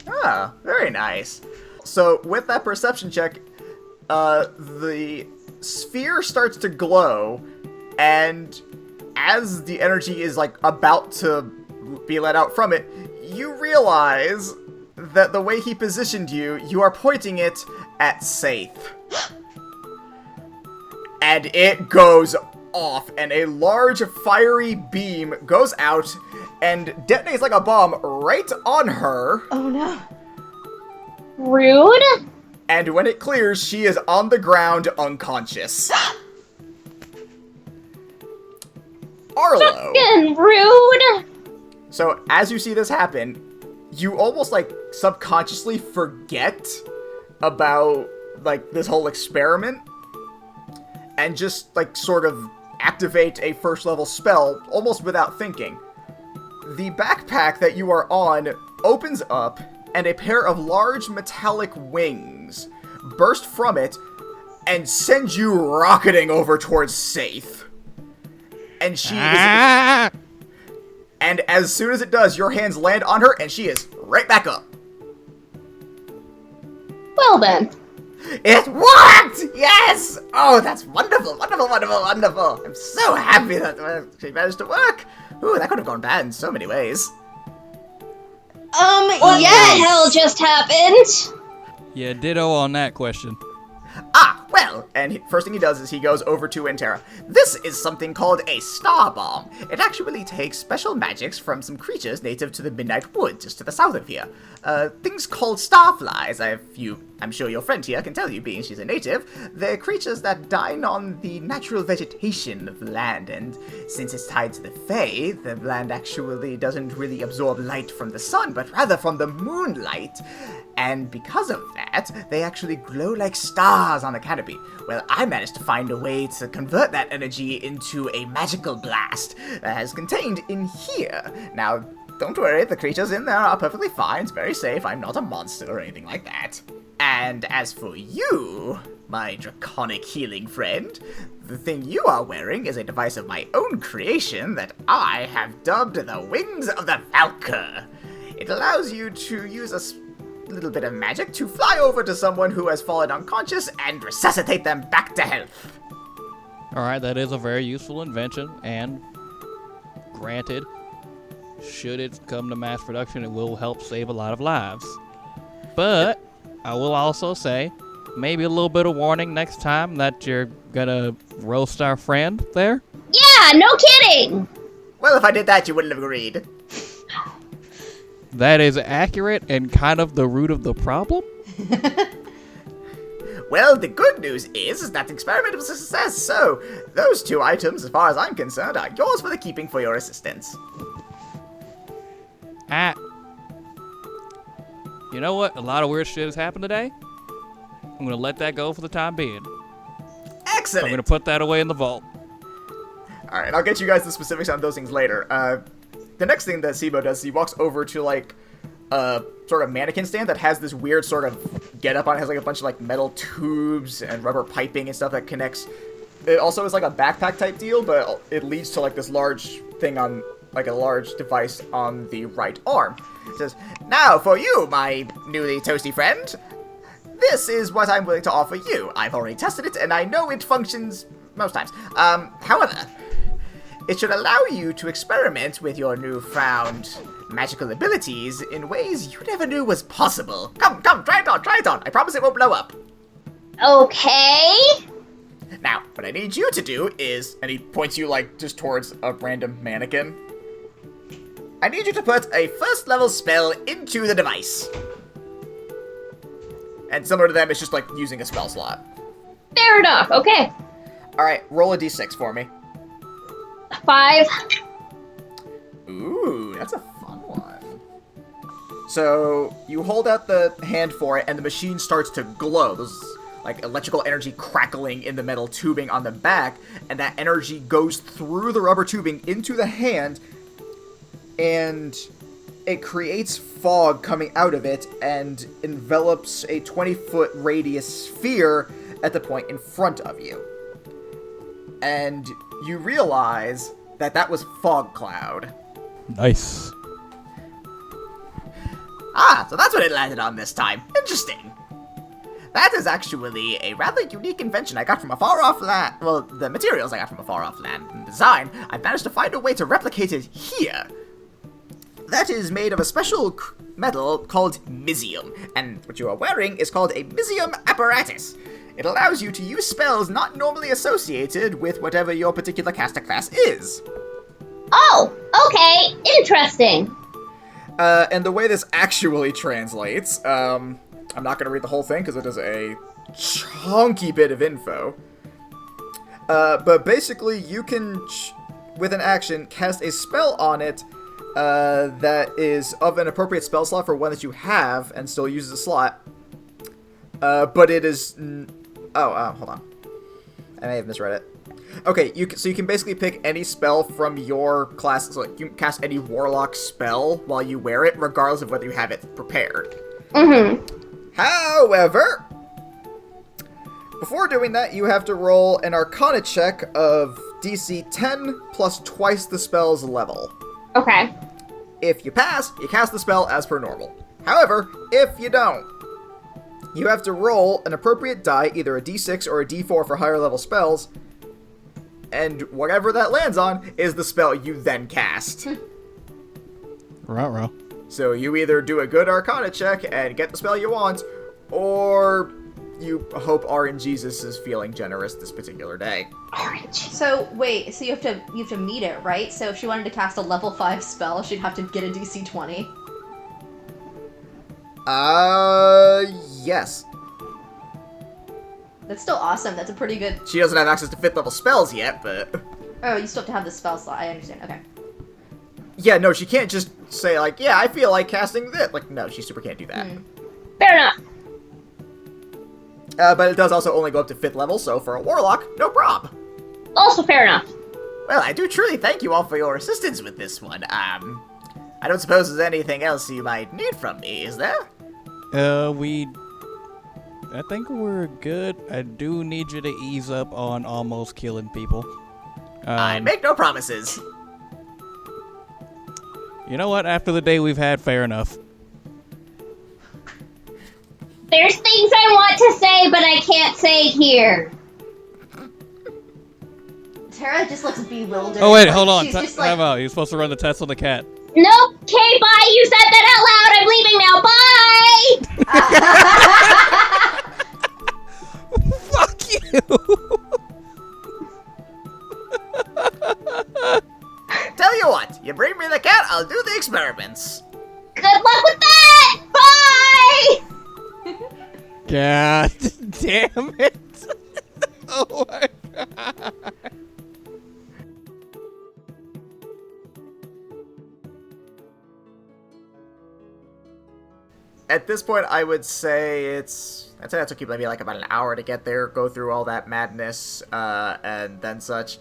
Ah, very nice. So, with that perception check, the sphere starts to glow, and as the energy is, about to be let out from it, you realize that the way he positioned you, you are pointing it at Saith. And it goes off, and a large fiery beam goes out and detonates like a bomb right on her. Oh no. Rude? And when it clears, she is on the ground unconscious. Arlo. Fucking rude! So as you see this happen, you almost subconsciously forget about this whole experiment and just sort of activate a first level spell almost without thinking. the backpack that you are on opens up, and a pair of large metallic wings burst from it and send you rocketing over towards Saith. And she is... And as soon as it does, your hands land on her, and she is right back up. Well then. It worked! Yes! Oh, that's wonderful, wonderful, wonderful, wonderful. I'm so happy that she managed to work. Ooh, that could have gone bad in so many ways. What the hell just happened? Yeah, ditto on that question. Ah, well, and first thing he does is he goes over to Intera. This is something called a star bomb. It actually takes special magics from some creatures native to the Midnight Wood, just to the south of here. Things called starflies. I'm sure your friend here can tell you, being she's a native. They're creatures that dine on the natural vegetation of the land, and since it's tied to the Fae, the land actually doesn't really absorb light from the sun, but rather from the moonlight. And because of that, they actually glow like stars on the canopy. Well, I managed to find a way to convert that energy into a magical blast that is contained in here. Now, don't worry, the creatures in there are perfectly fine. It's very safe. I'm not a monster or anything like that. And as for you, my draconic healing friend, the thing you are wearing is a device of my own creation that I have dubbed the Wings of the Valkyr. It allows you to use a little bit of magic to fly over to someone who has fallen unconscious and resuscitate them back to health. Alright, that is a very useful invention, and granted, should it come to mass production, it will help save a lot of lives. But I will also say, maybe a little bit of warning next time that you're gonna roast our friend there. Yeah, no kidding! Well, if I did that, you wouldn't have agreed. That is accurate and kind of the root of the problem. Well, the good news is that the experiment was a success, so those two items, as far as I'm concerned, are yours for the keeping for your assistance. You know what? A lot of weird shit has happened today. I'm gonna let that go for the time being. Excellent! I'm gonna put that away in the vault. Alright, I'll get you guys the specifics on those things later. The next thing that Sibo does is he walks over to, like, a sort of mannequin stand that has this weird sort of get-up on it. It has, like, a bunch of, like, metal tubes and rubber piping and stuff that connects. It also is, like, a backpack-type deal, but it leads to, like, this large thing on, like, a large device on the right arm. It says, "Now for you, my newly toasty friend. This is what I'm willing to offer you. I've already tested it, and I know it functions most times. However, it should allow you to experiment with your newfound magical abilities in ways you never knew was possible. Come, try it on. I promise it won't blow up." Okay. Now, what I need you to do is, and he points you, like, just towards a random mannequin. I need you to put a first level spell into the device. And similar to them, it's just like using a spell slot. Fair enough, okay. Alright, roll a d6 for me. 5. Ooh, that's a fun one. So, you hold out the hand for it, and the machine starts to glow. There's, like, electrical energy crackling in the metal tubing on the back, and that energy goes through the rubber tubing into the hand, and it creates fog coming out of it, and envelops a 20-foot radius sphere at the point in front of you. And you realize that that was Fog Cloud. Nice. Ah, so that's what it landed on this time. Interesting. That is actually a rather unique invention I got from a far-off land. Well, the materials I got from a far-off land. In design, I managed to find a way to replicate it here. That is made of a special metal called Mysium, and what you are wearing is called a Mysium apparatus. It allows you to use spells not normally associated with whatever your particular caster class is. Oh, okay, interesting. And the way this actually translates, I'm not going to read the whole thing because it is a chunky bit of info. But basically, you can, with an action, cast a spell on it that is of an appropriate spell slot for one that you have and still uses a slot. But it is... hold on. I may have misread it. Okay, so you can basically pick any spell from your class. So like you can cast any warlock spell while you wear it, regardless of whether you have it prepared. However, before doing that, you have to roll an Arcana check of DC 10 plus twice the spell's level. Okay. If you pass, you cast the spell as per normal. However, if you don't, you have to roll an appropriate die, either a D6 or a D4 for higher level spells, and whatever that lands on is the spell you then cast. Ruh-roh. So you either do a good Arcana check and get the spell you want, or you hope RNGesus is feeling generous this particular day. So wait, so you have to meet it, right? So if she wanted to cast a level 5 spell, she'd have to get a DC 20. Yes. That's still awesome. That's a pretty good. She doesn't have access to 5th level spells yet, but... Oh, you still have to have the spell slot. I understand. Okay. Yeah, no, she can't just say, like, yeah, I feel like casting this. Like, no, she super can't do that. Fair enough. But it does also only go up to 5th level, so for a warlock, no prob. Also fair enough. Well, I do truly thank you all for your assistance with this one. I don't suppose there's anything else you might need from me, is there? I think we're good. I do need you to ease up on almost killing people. I make no promises. You know what? After the day we've had, fair enough. There's things I want to say, but I can't say here. Tara just looks bewildered. Oh wait, hold on. She's just like, Time out. You're supposed to run the test on the cat. Nope. Okay, bye. You said that out loud. I'm leaving now. Bye. Fuck you. Tell you what, you bring me the cat, I'll do the experiments. Good luck with that. Bye. God damn it. Oh my god. At this point, I would say I'd say that took you maybe like about an hour to get there, go through all that madness, and then such.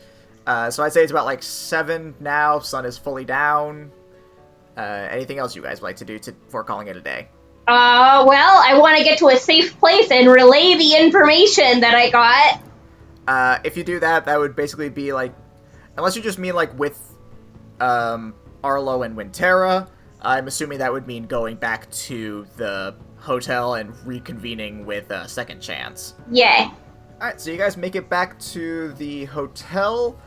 So I'd say it's about like 7 now, sun is fully down. Anything else you guys would like to do before calling it a day? Well, I want to get to a safe place and relay the information that I got. If you do that, that would basically be like, unless you just mean like with Arlo and Wintera, I'm assuming that would mean going back to the hotel and reconvening with Second Chance. Yeah. Alright, so you guys make it back to the hotel,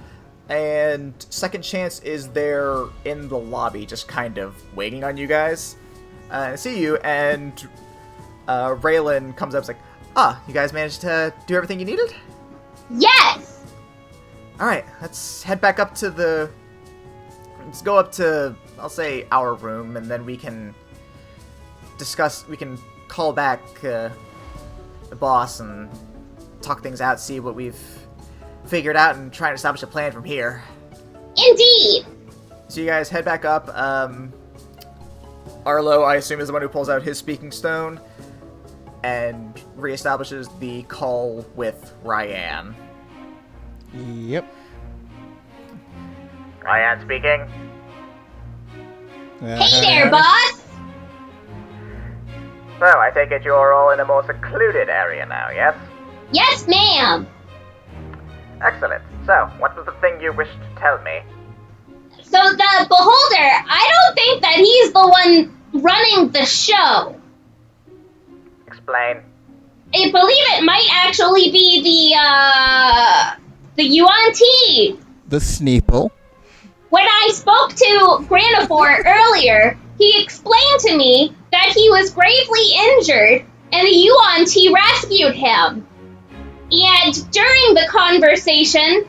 and Second Chance is there in the lobby, just kind of waiting on you guys. I see you, and Raylan comes up and is like, you guys managed to do everything you needed? Yes. Alright, let's head back up to let's go up to, I'll say, our room, and then we can call back the boss and talk things out, see what we've figured out, and try to establish a plan from here. Indeed. So you guys head back up. Arlo, I assume, is the one who pulls out his speaking stone and reestablishes the call with Ryan. Yep. Ryan speaking. Hey there, boss. So, I take it you're all in a more secluded area now, yes? Yes, ma'am. Excellent. So, what was the thing you wished to tell me? So the Beholder, I don't think that he's the one running the show. Explain. I believe it might actually be the Yuan Ti. The Sneeple. When I spoke to Granifor earlier, he explained to me that he was gravely injured and the Yuan Ti rescued him. And during the conversation,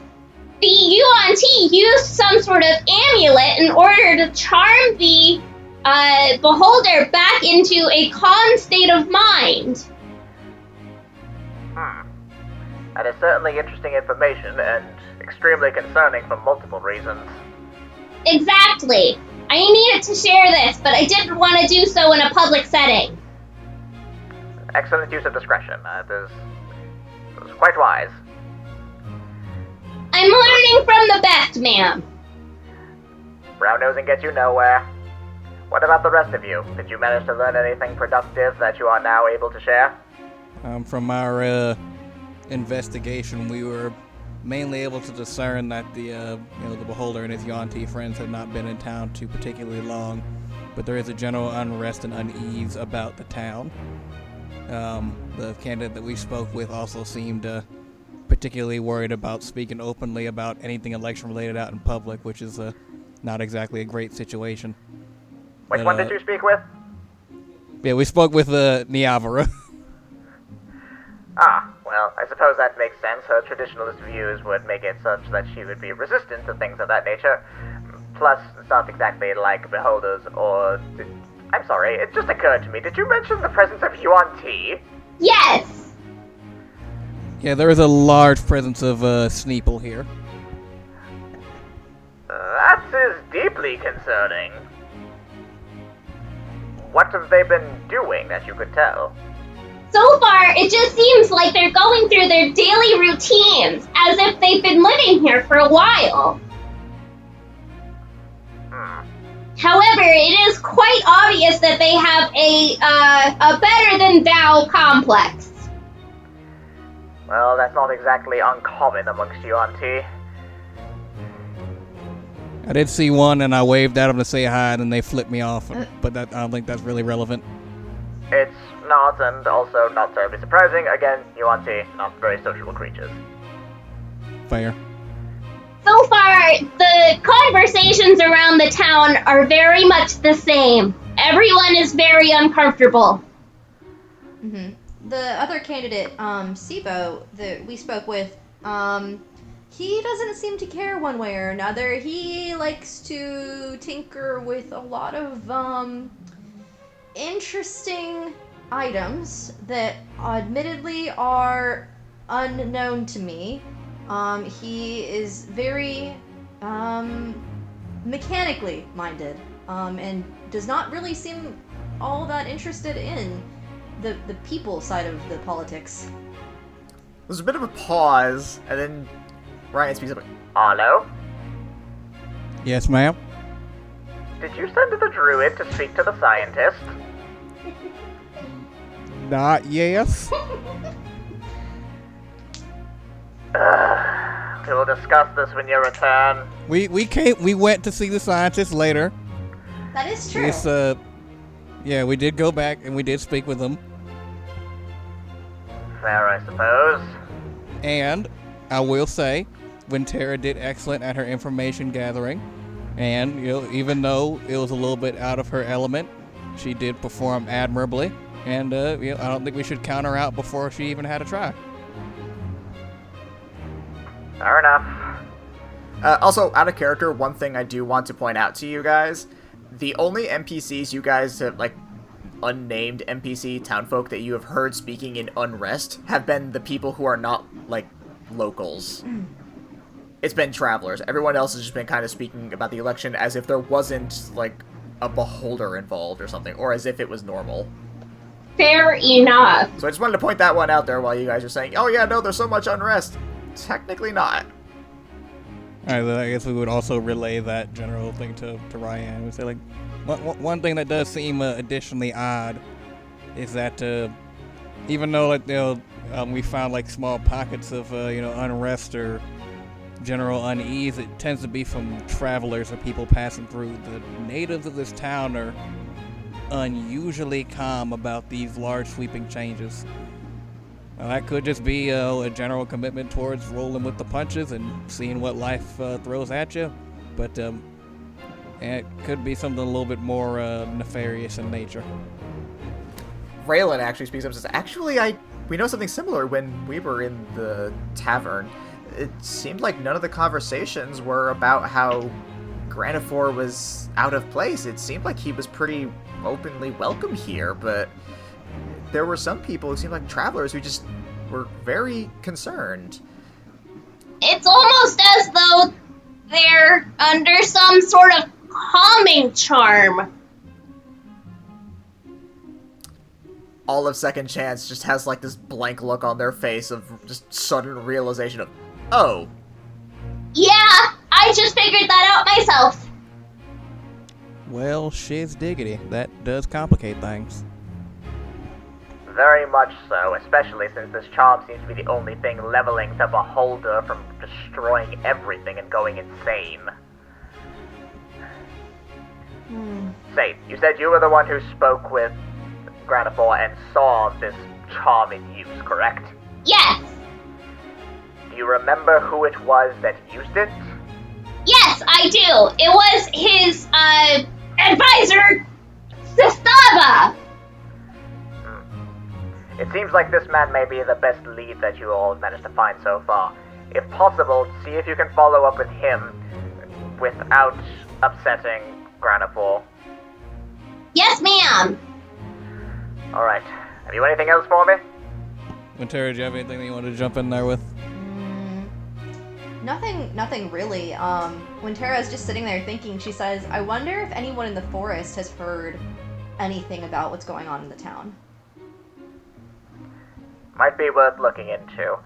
the Yuan Ti used some sort of amulet in order to charm the Beholder back into a calm state of mind. That is certainly interesting information and extremely concerning for multiple reasons. Exactly. I needed to share this, but I didn't want to do so in a public setting. Excellent use of discretion. It was quite wise. I'm learning from the best, ma'am. Brown nosing gets you nowhere. What about the rest of you? Did you manage to learn anything productive that you are now able to share? From our investigation, we were mainly able to discern that the Beholder and his Yuan-Ti friends had not been in town too particularly long, but there is a general unrest and unease about the town. The candidate that we spoke with also seemed particularly worried about speaking openly about anything election-related out in public, which is not exactly a great situation. Which one did you speak with? Yeah, we spoke with Niavara. Ah, well, I suppose that makes sense. Her traditionalist views would make it such that she would be resistant to things of that nature. Plus, it's not exactly like beholders or... I'm sorry, it just occurred to me. Did you mention the presence of Yuan-Ti? Yes! Yeah, there is a large presence of Sneeple here. That is deeply concerning. What have they been doing that you could tell? So far, it just seems like they're going through their daily routines, as if they've been living here for a while. However, it is quite obvious that they have a better-than-thou complex. Well, that's not exactly uncommon amongst Yuan-Ti. I did see one, and I waved at them to say hi, and then they flipped me off. But I don't think that's really relevant. It's not, and also not terribly surprising. Again, Yuan-Ti, not very sociable creatures. Fair. So far, the conversations around the town are very much the same. Everyone is very uncomfortable. Mm-hmm. The other candidate, Sibo, that we spoke with, he doesn't seem to care one way or another. He likes to tinker with a lot of, interesting items that admittedly are unknown to me. He is very, mechanically minded, and does not really seem all that interested in the people side of the politics. There's a bit of a pause, and then Ryan speaks up. Hello? Yes, ma'am? Did you send the druid to speak to the scientist? Not yes. We will discuss this when you return. We went to see the scientist later. That is true. It's, yeah, we did go back and we did speak with them. Fair, I suppose. And I will say, Wintera did excellent at her information gathering. And, even though it was a little bit out of her element, she did perform admirably. And, I don't think we should count her out before she even had a try. Fair enough. Also, out of character, one thing I do want to point out to you guys, the only NPCs you guys have, unnamed NPC townfolk that you have heard speaking in Unrest have been the people who are not, locals. It's been travelers. Everyone else has just been kind of speaking about the election as if there wasn't, a beholder involved or something, or as if it was normal. Fair enough. So I just wanted to point that one out there while you guys are saying, oh yeah, no, there's so much unrest. Technically not. Alright, then I guess we would also relay that general thing to Ryan. We'd say, one thing that does seem additionally odd is that even though we found small pockets of unrest or general unease, it tends to be from travelers or people passing through. The natives of this town are unusually calm about these large sweeping changes. Now, that could just be a general commitment towards rolling with the punches and seeing what life throws at you, but it could be something a little bit more nefarious in nature. Raylan actually speaks up and says, actually, we know something similar when we were in the tavern. It seemed like none of the conversations were about how Granifor was out of place. It seemed like he was pretty openly welcome here, but there were some people who seemed like travelers who just were very concerned. It's almost as though they're under some sort of calming charm. All of Second Chance just has this blank look on their face of just sudden realization of, oh, Yeah, I just figured that out myself. Well, shiz diggity. That does complicate things. Very much so, especially since this charm seems to be the only thing leveling the beholder from destroying everything and going insane. Say, you said you were the one who spoke with Granifor and saw this charm in use, correct? Yes, Do you remember who it was that used it? yes, I do. It was his, advisor, Sestava. It seems like this man may be the best lead that you all have managed to find so far. If possible, see if you can follow up with him without upsetting Granifor. Yes, ma'am. Alright. Have you anything else for me? Wintera, do you have anything that you want to jump in there with? Nothing really. When Tara's just sitting there thinking, she says, I wonder if anyone in the forest has heard anything about what's going on in the town. Might be worth looking into.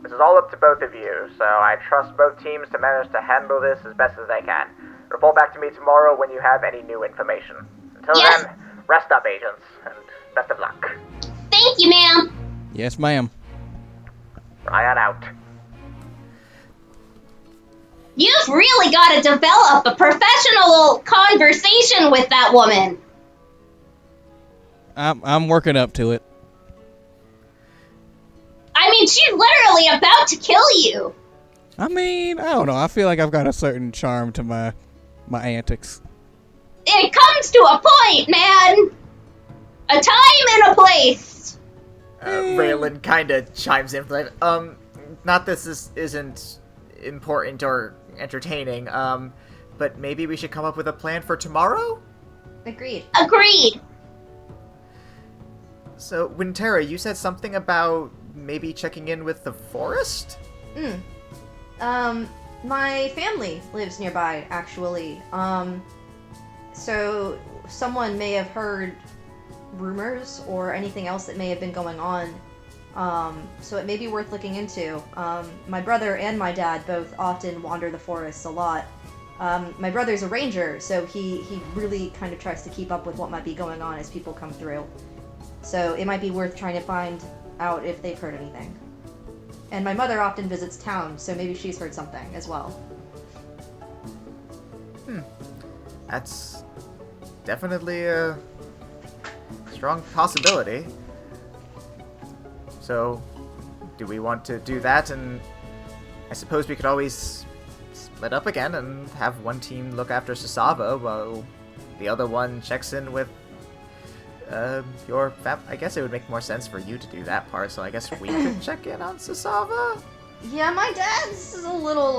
This is all up to both of you, so I trust both teams to manage to handle this as best as they can. Report back to me tomorrow when you have any new information. Until Yes. then, rest up, agents, and best of luck. Thank you, ma'am. Yes, ma'am. Ryan out. You've really got to develop a professional conversation with that woman. I'm working up to it. I mean, she's literally about to kill you. I mean, I don't know. I feel like I've got a certain charm to my antics. It comes to a point, man. A time and a place. Raylan kind of chimes in, like, not this isn't important or entertaining, but maybe we should come up with a plan for tomorrow? Agreed. Agreed. So, Wintera, you said something about maybe checking in with the forest? My family lives nearby, actually. So someone may have heard rumors or anything else that may have been going on. So it may be worth looking into. My brother and my dad both often wander the forests a lot. My brother's a ranger, so he really kind of tries to keep up with what might be going on as people come through. So it might be worth trying to find out if they've heard anything. And my mother often visits town, so maybe she's heard something as well. That's definitely a strong possibility. So, do we want to do that? And I suppose we could always split up again and have one team look after Sasava while the other one checks in with your I guess it would make more sense for you to do that part, so I guess we could check in on Sasava? Yeah, my dad's a little,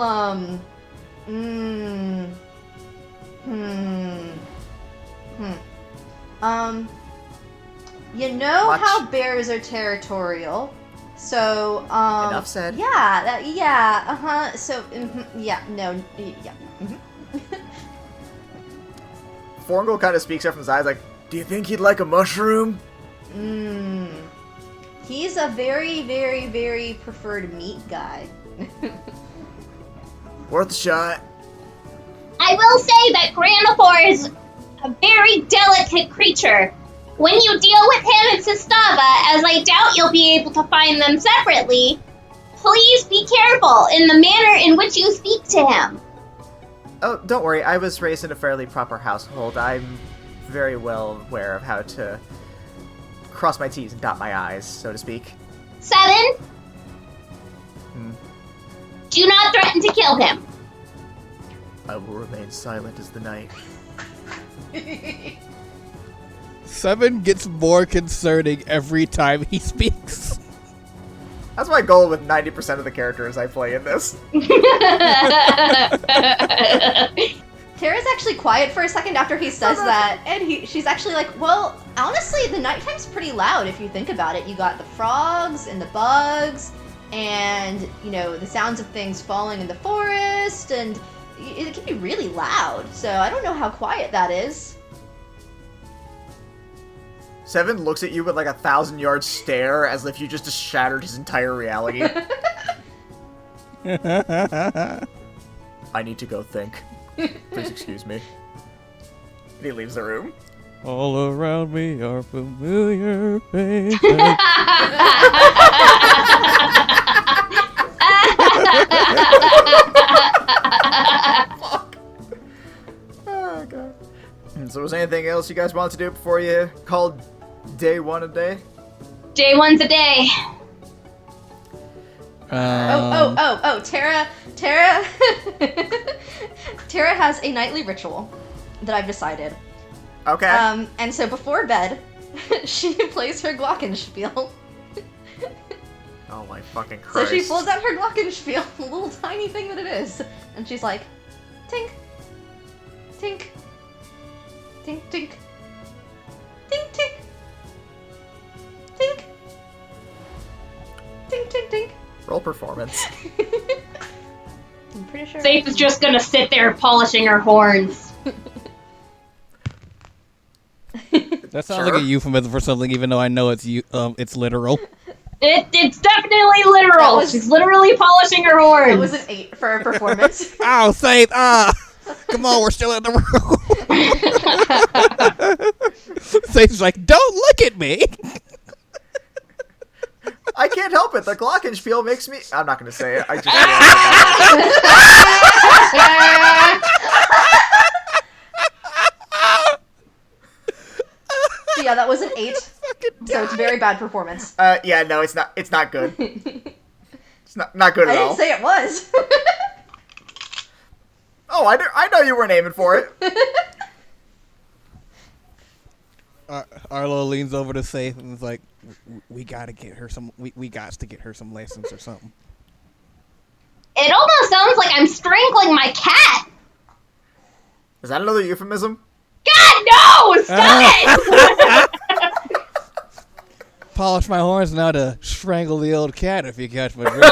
You know Much. how bears are territorial, so, Enough said. Yeah, so, yeah, no, yeah. Forngal kind of speaks up from his eyes like, do you think he'd like a mushroom? He's a very, very, very preferred meat guy. Worth a shot. I will say that Granifor is a very delicate creature. When you deal with him and Sestava, as I doubt you'll be able to find them separately, please be careful in the manner in which you speak to him. Oh, don't worry, I was raised in a fairly proper household. I'm very well aware of how to cross my T's and dot my I's, so to speak. 7. Do not threaten to kill him. I will remain silent as the night. 7 gets more concerning every time he speaks. That's my goal with 90% of the characters I play in this. Tara's actually quiet for a second after he says that, and she's actually like, well, honestly, the nighttime's pretty loud if you think about it. You got the frogs and the bugs, and, you know, the sounds of things falling in the forest, and it can be really loud, so I don't know how quiet that is. 7 looks at you with like a 1,000-yard stare as if you just shattered his entire reality. I need to go think. Please excuse me. And he leaves the room. All around me are familiar faces. Oh, God. So was there anything else you guys wanted to do before you called day one a day? Day one's a day. Tara Tara has a nightly ritual that I've decided. Okay. And so before bed, she plays her glockenspiel. Oh my fucking So Christ. she pulls out her glockenspiel, a little tiny thing that it is, and she's like, tink, tink, tink, tink, tink, tink, tink, tink, tink, tink. Roll performance. I'm pretty sure. Faith is just gonna sit there polishing her horns. That sounds like a euphemism for something, even though I know it's literal. It's definitely literal. She's literally polishing her horns. That was an 8 for a performance. Oh, Saith, come on, we're still in the room. Saith's like, don't look at me. I can't help it. The glockenspiel makes me... I'm not going to say it. I just... So yeah, that was an 8. So it's a very bad performance. Yeah, no, it's not. It's not good. It's not good I at all. didn't say it was. Oh, I know you weren't aiming for it. Arlo leans over to Saith and is like, we gotta get her some. We got to get her some lessons or something. It almost sounds like I'm strangling my cat. Is that another euphemism? God, no! Stop it! Polish my horns now to strangle the old cat if you catch my drift.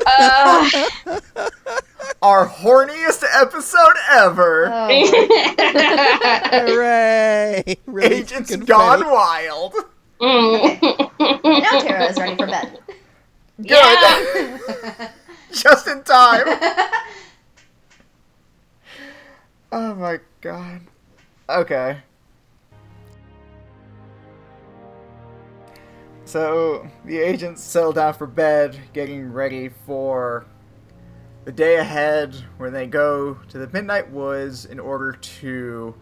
Oh. Our horniest episode ever. Hooray! Really Agents confetti. gone wild. Now Tara is ready for bed. Good. Yeah. Just in time. Oh my god. Okay. So, the agents settle down for bed, getting ready for the day ahead when they go to the Midnight Woods in order to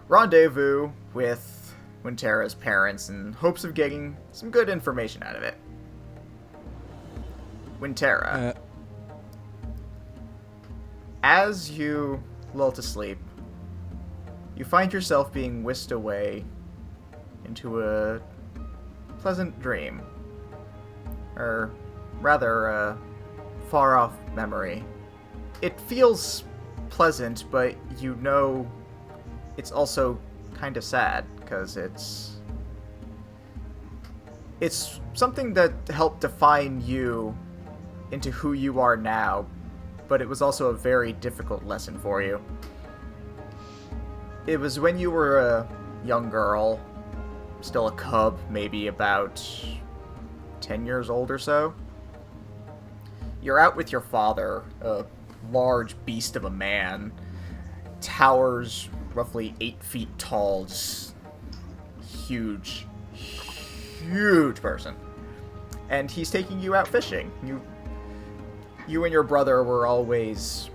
rendezvous with Wintera's parents in hopes of getting some good information out of it. Wintera, as you lull to sleep, you find yourself being whisked away into a pleasant dream. Or rather, a far-off memory. It feels pleasant, but you know it's also kind of sad, because it's something that helped define you into who you are now, but it was also a very difficult lesson for you. It was when you were a young girl, still a cub, maybe about 10 years old or so. You're out with your father, a large beast of a man, towers roughly 8 feet tall, just huge person. And he's taking you out fishing. You and your brother were always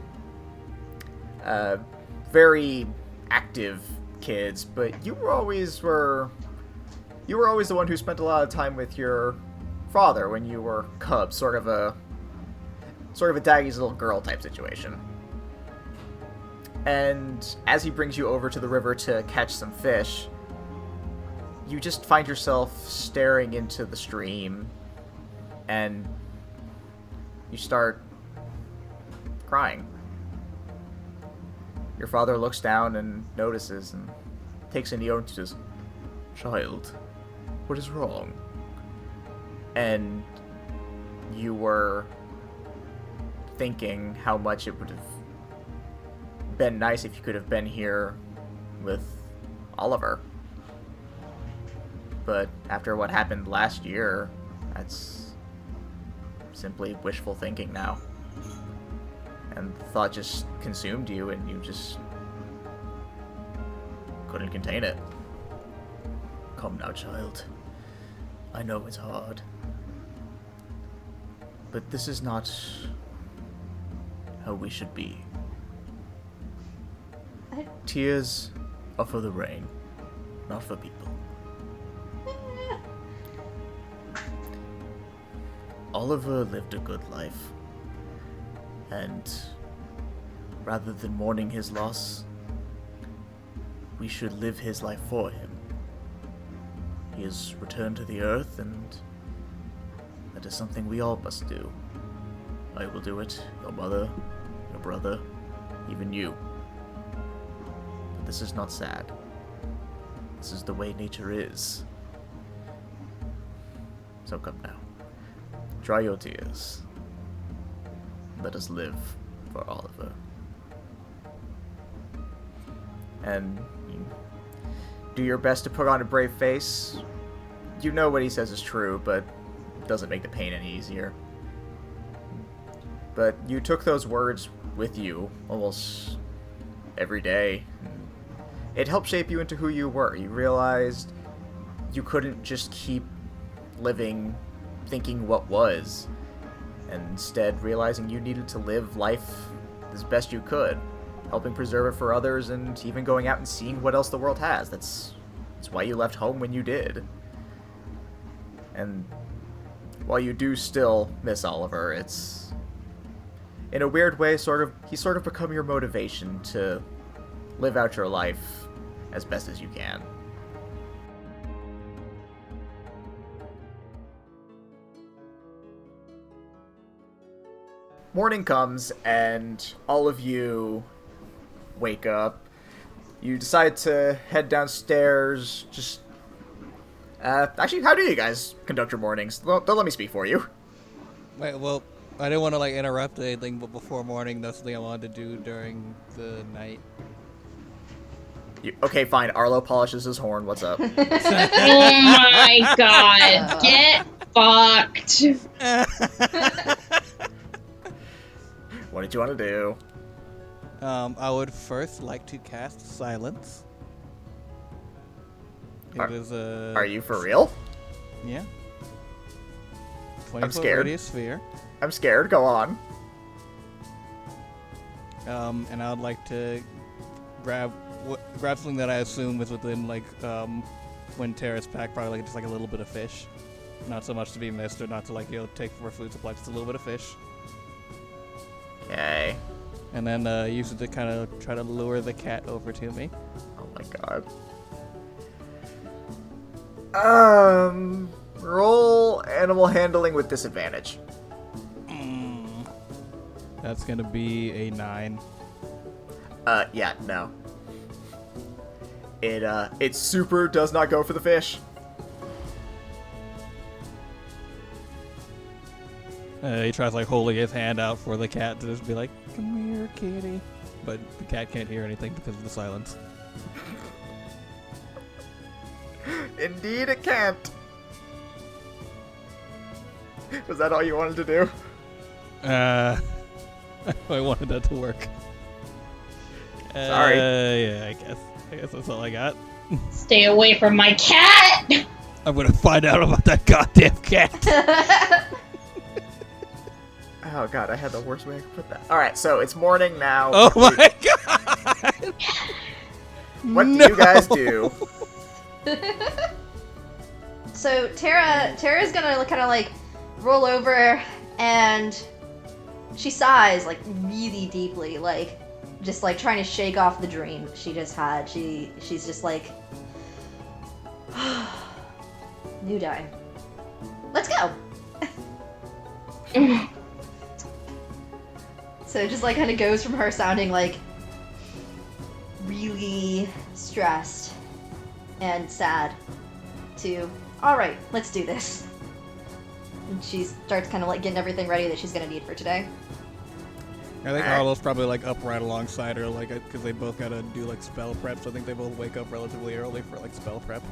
very active kids, but you were always the one who spent a lot of time with your father when you were cubs, sort of a daddy's little girl type situation. And as he brings you over to the river to catch some fish, you just find yourself staring into the stream, and you start crying. Your father looks down and notices and takes in the own and says, "Child, what is wrong?" And you were thinking how much it would have been nice if you could have been here with Oliver. But after what happened last year, that's simply wishful thinking now. And the thought just consumed you, and you just couldn't contain it. Come now, child. I know it's hard. But this is not how we should be. Tears are for the rain, not for people. Oliver lived a good life, and rather than mourning his loss, we should live his life for him. He has returned to the earth, and that is something we all must do. I will do it, your mother, your brother, even you. But this is not sad. This is the way nature is. So come now. Dry your tears. Let us live for Oliver. And you do your best to put on a brave face. You know what he says is true, but it doesn't make the pain any easier. But you took those words with you almost every day. It helped shape you into who you were. You realized you couldn't just keep living thinking what was, and instead realizing you needed to live life as best you could, helping preserve it for others, and even going out and seeing what else the world has. That's why you left home when you did. And while you do still miss Oliver, it's in a weird way he's sort of become your motivation to live out your life as best as you can. Morning comes, and all of you wake up. You decide to head downstairs. Just actually, how do you guys conduct your mornings? Don't let me speak for you. Wait, well, I didn't want to interrupt anything, but before morning, that's something I wanted to do during the night. Okay, fine. Arlo polishes his horn. What's up? Oh my god. Get fucked. What did you want to do? I would first like to cast Silence. Are you for real? Yeah. I'm scared. Radius sphere. I'm scared. Go on. And I would like to grab something that I assume is within when Terra's pack, probably just a little bit of fish. Not so much to be missed or not to take for food supply, just a little bit of fish. Okay. And then use it to kind of try to lure the cat over to me. Oh my god. Roll animal handling with disadvantage. That's gonna be a 9. Yeah, no. It super does not go for the fish. He tries holding his hand out for the cat to just be like, "Come here, kitty," but the cat can't hear anything because of the silence. Indeed, it can't. Was that all you wanted to do? I wanted that to work. Sorry. Yeah, I guess that's all I got. Stay away from my cat! I'm gonna find out about that goddamn cat. Oh god, I had the worst way I could put that. Alright, so it's morning now. Oh my god! What do you guys do? So Tara's gonna kind of roll over, and she sighs really deeply, just trying to shake off the dream she just had. She's just new day. Let's go. So it just kind of goes from her sounding really stressed and sad to, all right, let's do this. And she starts kind of getting everything ready that she's gonna need for today. I think Arlo's probably up right alongside her, because they both gotta do spell prep. So I think they both wake up relatively early for spell prep.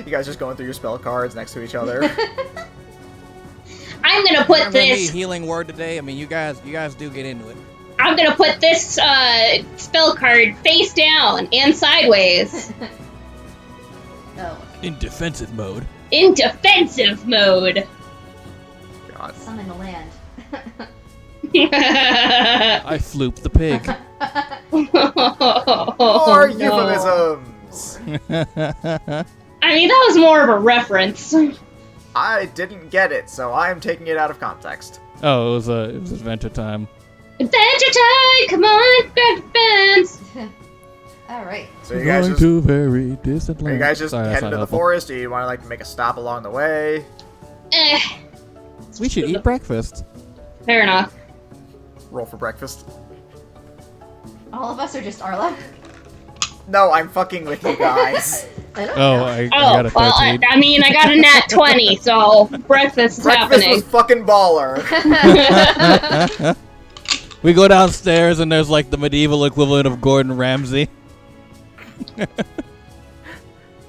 You guys just going through your spell cards next to each other. I'm gonna put I'm gonna need this. healing word today. I mean, you guys do get into it. I'm gonna put this spell card face down and sideways Oh, In defensive mode. in defensive mode. God. summon the land. I floop the pig. More No. euphemisms! I mean, that was more of a reference. I didn't get it, so I'm taking it out of context. Oh, it was adventure time. Adventure time! Come on, defense! All right. So you guys Going just, to very distant are you land. guys just Sorry, that's heading not to the helpful. forest, or you want to like make a stop along the way? Eh, We should eat breakfast. fair enough. Roll for breakfast. All of us are just Arla. No, I'm fucking with you guys. I don't Oh, know. I Oh, got a 13. well, I mean, I got a nat 20, so breakfast is Breakfast happening. was fucking baller. We go downstairs and there's like the medieval equivalent of Gordon Ramsay.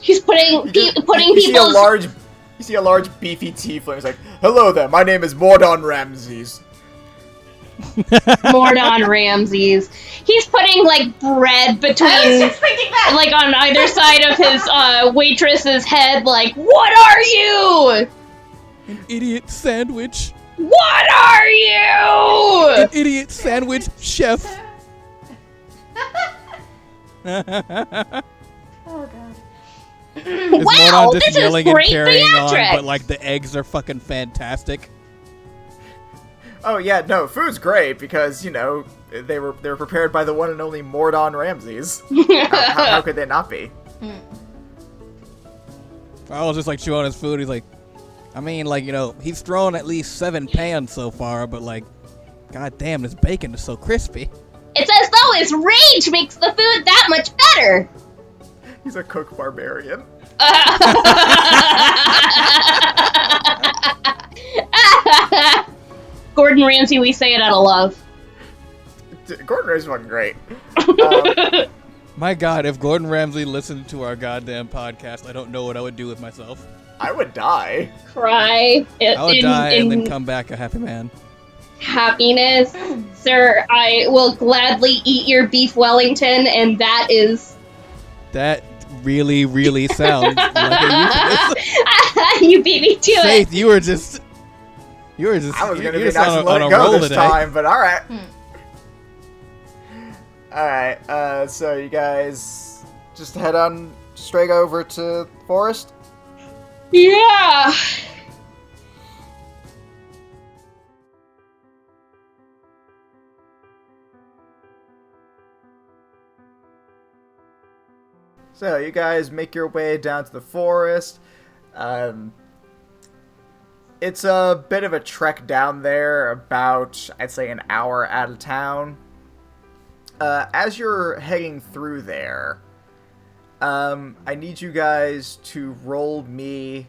He's putting You people's... You see a large beefy tiefling. It's like, hello there, my name is Mordon Ramses. Mordon Ramses. He's putting like bread I was between, just thinking that. like on either side of his waitress's head. Like, what are you? An idiot sandwich. What are you? An idiot sandwich chef. Oh god. Is Wow, Mordon just this is yelling great and carrying on, theatrics. but like the eggs are fucking fantastic. Oh yeah, no, food's great because you know they were prepared by the one and only Mordon Ramses. How could they not be? I was just like chewing on his food. He's like, I mean, like, you know, he's thrown at least 7 pans so far, but like, god damn, this bacon is so crispy. It's as though his rage makes the food that much better. He's a cook barbarian. Gordon Ramsay, we say it out of love. Gordon Ramsay's fucking great. My god, if Gordon Ramsay listened to our goddamn podcast, I don't know what I would do with myself. I would die. Cry I would die and then in come back a happy man. happiness. Sir, I will gladly eat your beef Wellington, and that is... That really, really sounds like a euphemism. You beat me to it. Faith, you were just I was gonna you're be just nice on and a let it roll go this today. time, but alright. Alright, so you guys just head on straight over to the forest? Yeah. So you guys make your way down to the forest. It's a bit of a trek down there, about, I'd say, an hour out of town. As you're heading through there, I need you guys to roll me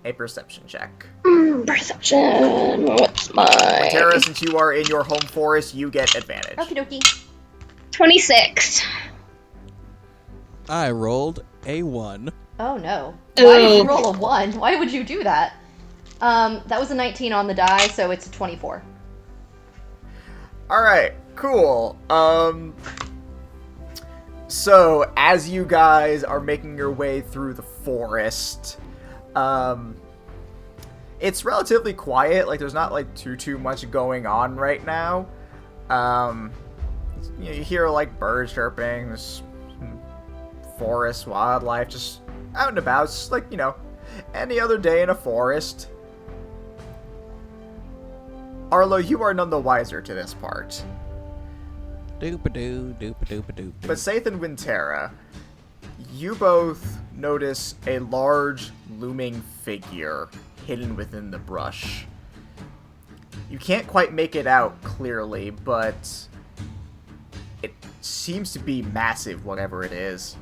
a perception check. Perception. What's mine? Tara, since you are in your home forest, you get advantage. Okie dokie. 26. I rolled a 1. Oh no. Why did Ooh. you roll a 1? Why would you do that? That was a 19 on the die, so it's a 24. Alright, cool. So, as you guys are making your way through the forest, it's relatively quiet. Like, there's not, like, too much going on right now. You hear, like, birds chirping, there's forest wildlife just out and about. It's like, you know, any other day in a forest. Arlo, you are none the wiser to this part. Doop-a-doo, doop-a-doop-a-doop. But Saith and Wintera, you both notice a large, looming figure hidden within the brush. You can't quite make it out clearly, but it seems to be massive, whatever it is.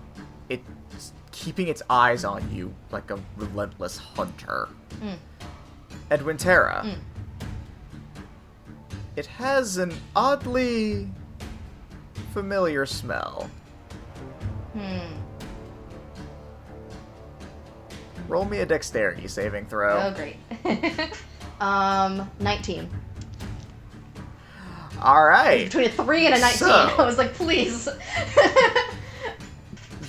It's keeping its eyes on you like a relentless hunter. And Wintera, it has an oddly familiar smell. Roll me a dexterity saving throw. Oh, great. 19. All right. Between a 3 and a 19. So- I was like, please.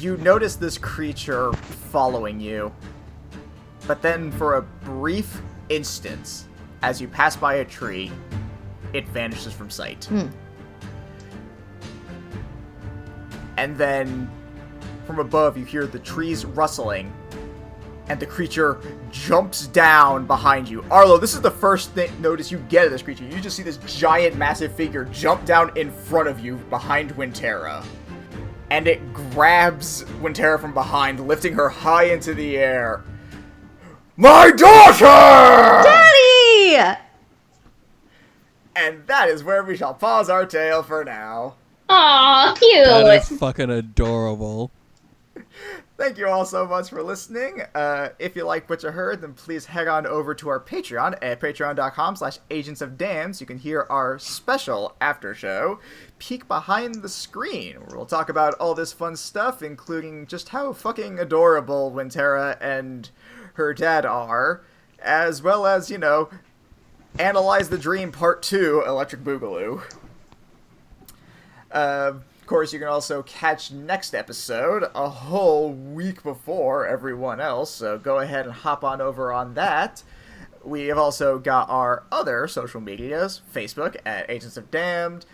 You notice this creature following you, but then for a brief instant, as you pass by a tree, it vanishes from sight. And then, from above, you hear the trees rustling, and the creature jumps down behind you. Arlo, this is the first notice you get of this creature. You just see this giant, massive figure jump down in front of you behind Wintera. And it grabs Wintera from behind, lifting her high into the air. My daughter! Daddy! And that is where we shall pause our tale for now. Aw, That cute. is fucking adorable. Thank you all so much for listening. If you like what you heard, then please head on over to our Patreon at patreon.com/agentsofdams. You can hear our special after show, Peek Behind the Screen, where we'll talk about all this fun stuff, including just how fucking adorable Wintera and her dad are, as well as, you know, Analyze the Dream Part 2, Electric Boogaloo. Of course, you can also catch next episode a whole week before everyone else, so go ahead and hop on over on that. We have also got our other social medias, Facebook at Agents of Damned,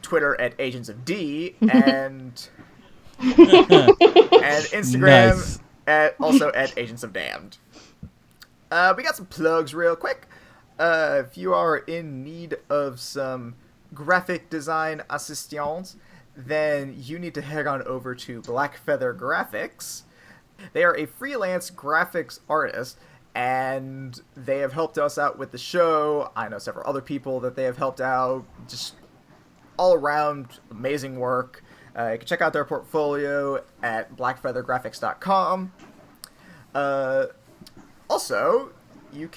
Twitter at Agents of D, and Instagram Nice. also at Agents of Damned. We got some plugs real quick. If you are in need of some graphic design assistance, then you need to head on over to Black Feather Graphics. They are a freelance graphics artist, and they have helped us out with the show. I know several other people that they have helped out. Just all around amazing work. You can check out their portfolio at blackfeathergraphics.com. Also, you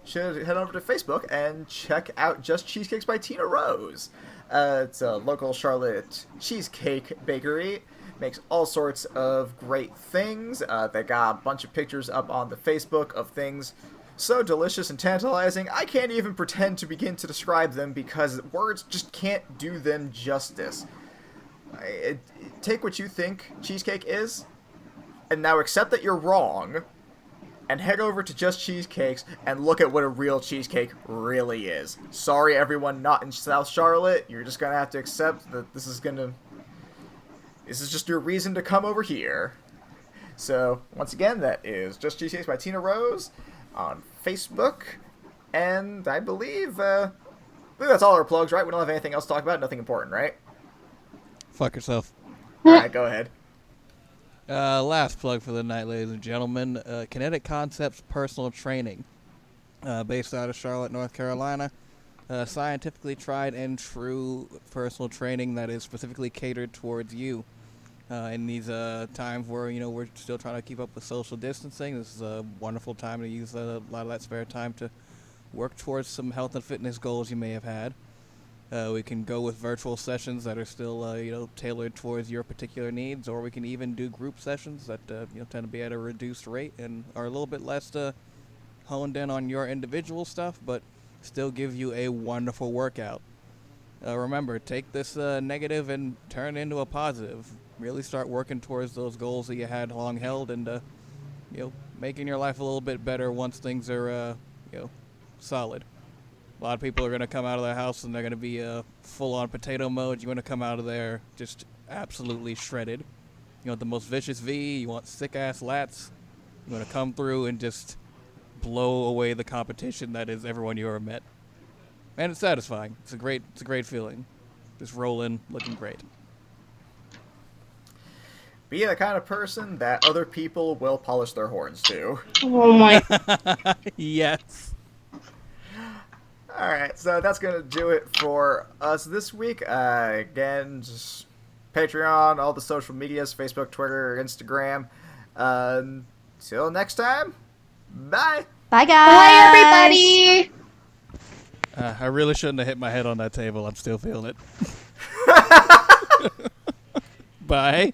should head over to Facebook and check out Just Cheesecakes by Tina Rose. It's a local Charlotte cheesecake bakery. Makes all sorts of great things. They got a bunch of pictures up on the Facebook of things so delicious and tantalizing, I can't even pretend to begin to describe them because words just can't do them justice. Take what you think cheesecake is, and now accept that you're wrong, and head over to Just Cheesecakes and look at what a real cheesecake really is. Sorry, everyone not in South Charlotte. You're just gonna have to accept that this is just your reason to come over here. So, once again, that is Just Cheesecakes by Tina Rose on Facebook. And I believe that's all our plugs, right? We don't have anything else to talk about. Nothing important, right? Fuck yourself. Alright, go ahead. Last plug for the night, ladies and gentlemen. Kinetic Concepts Personal Training. Based out of Charlotte, North Carolina. Scientifically tried and true personal training that is specifically catered towards you. In these times where, we're still trying to keep up with social distancing, this is a wonderful time to use a lot of that spare time to work towards some health and fitness goals you may have had. We can go with virtual sessions that are still, tailored towards your particular needs, or we can even do group sessions that, tend to be at a reduced rate and are a little bit less honed in on your individual stuff, but still give you a wonderful workout. Remember, take this negative and turn it into a positive. Really start working towards those goals that you had long held and, making your life a little bit better once things are, solid. A lot of people are going to come out of their house and they're going to be full-on potato mode. You want to come out of there just absolutely shredded. You want the most vicious V. You want sick-ass lats. You want to come through and just blow away the competition that is everyone you ever met. And it's satisfying. It's a great feeling. Just rolling, looking great. Be the kind of person that other people will polish their horns to. Oh my. Yes. Alright, so that's going to do it for us this week. Again, just Patreon, all the social medias, Facebook, Twitter, Instagram. Till next time, bye! Bye, guys. Bye, everybody. I really shouldn't have hit my head on that table. I'm still feeling it. Bye.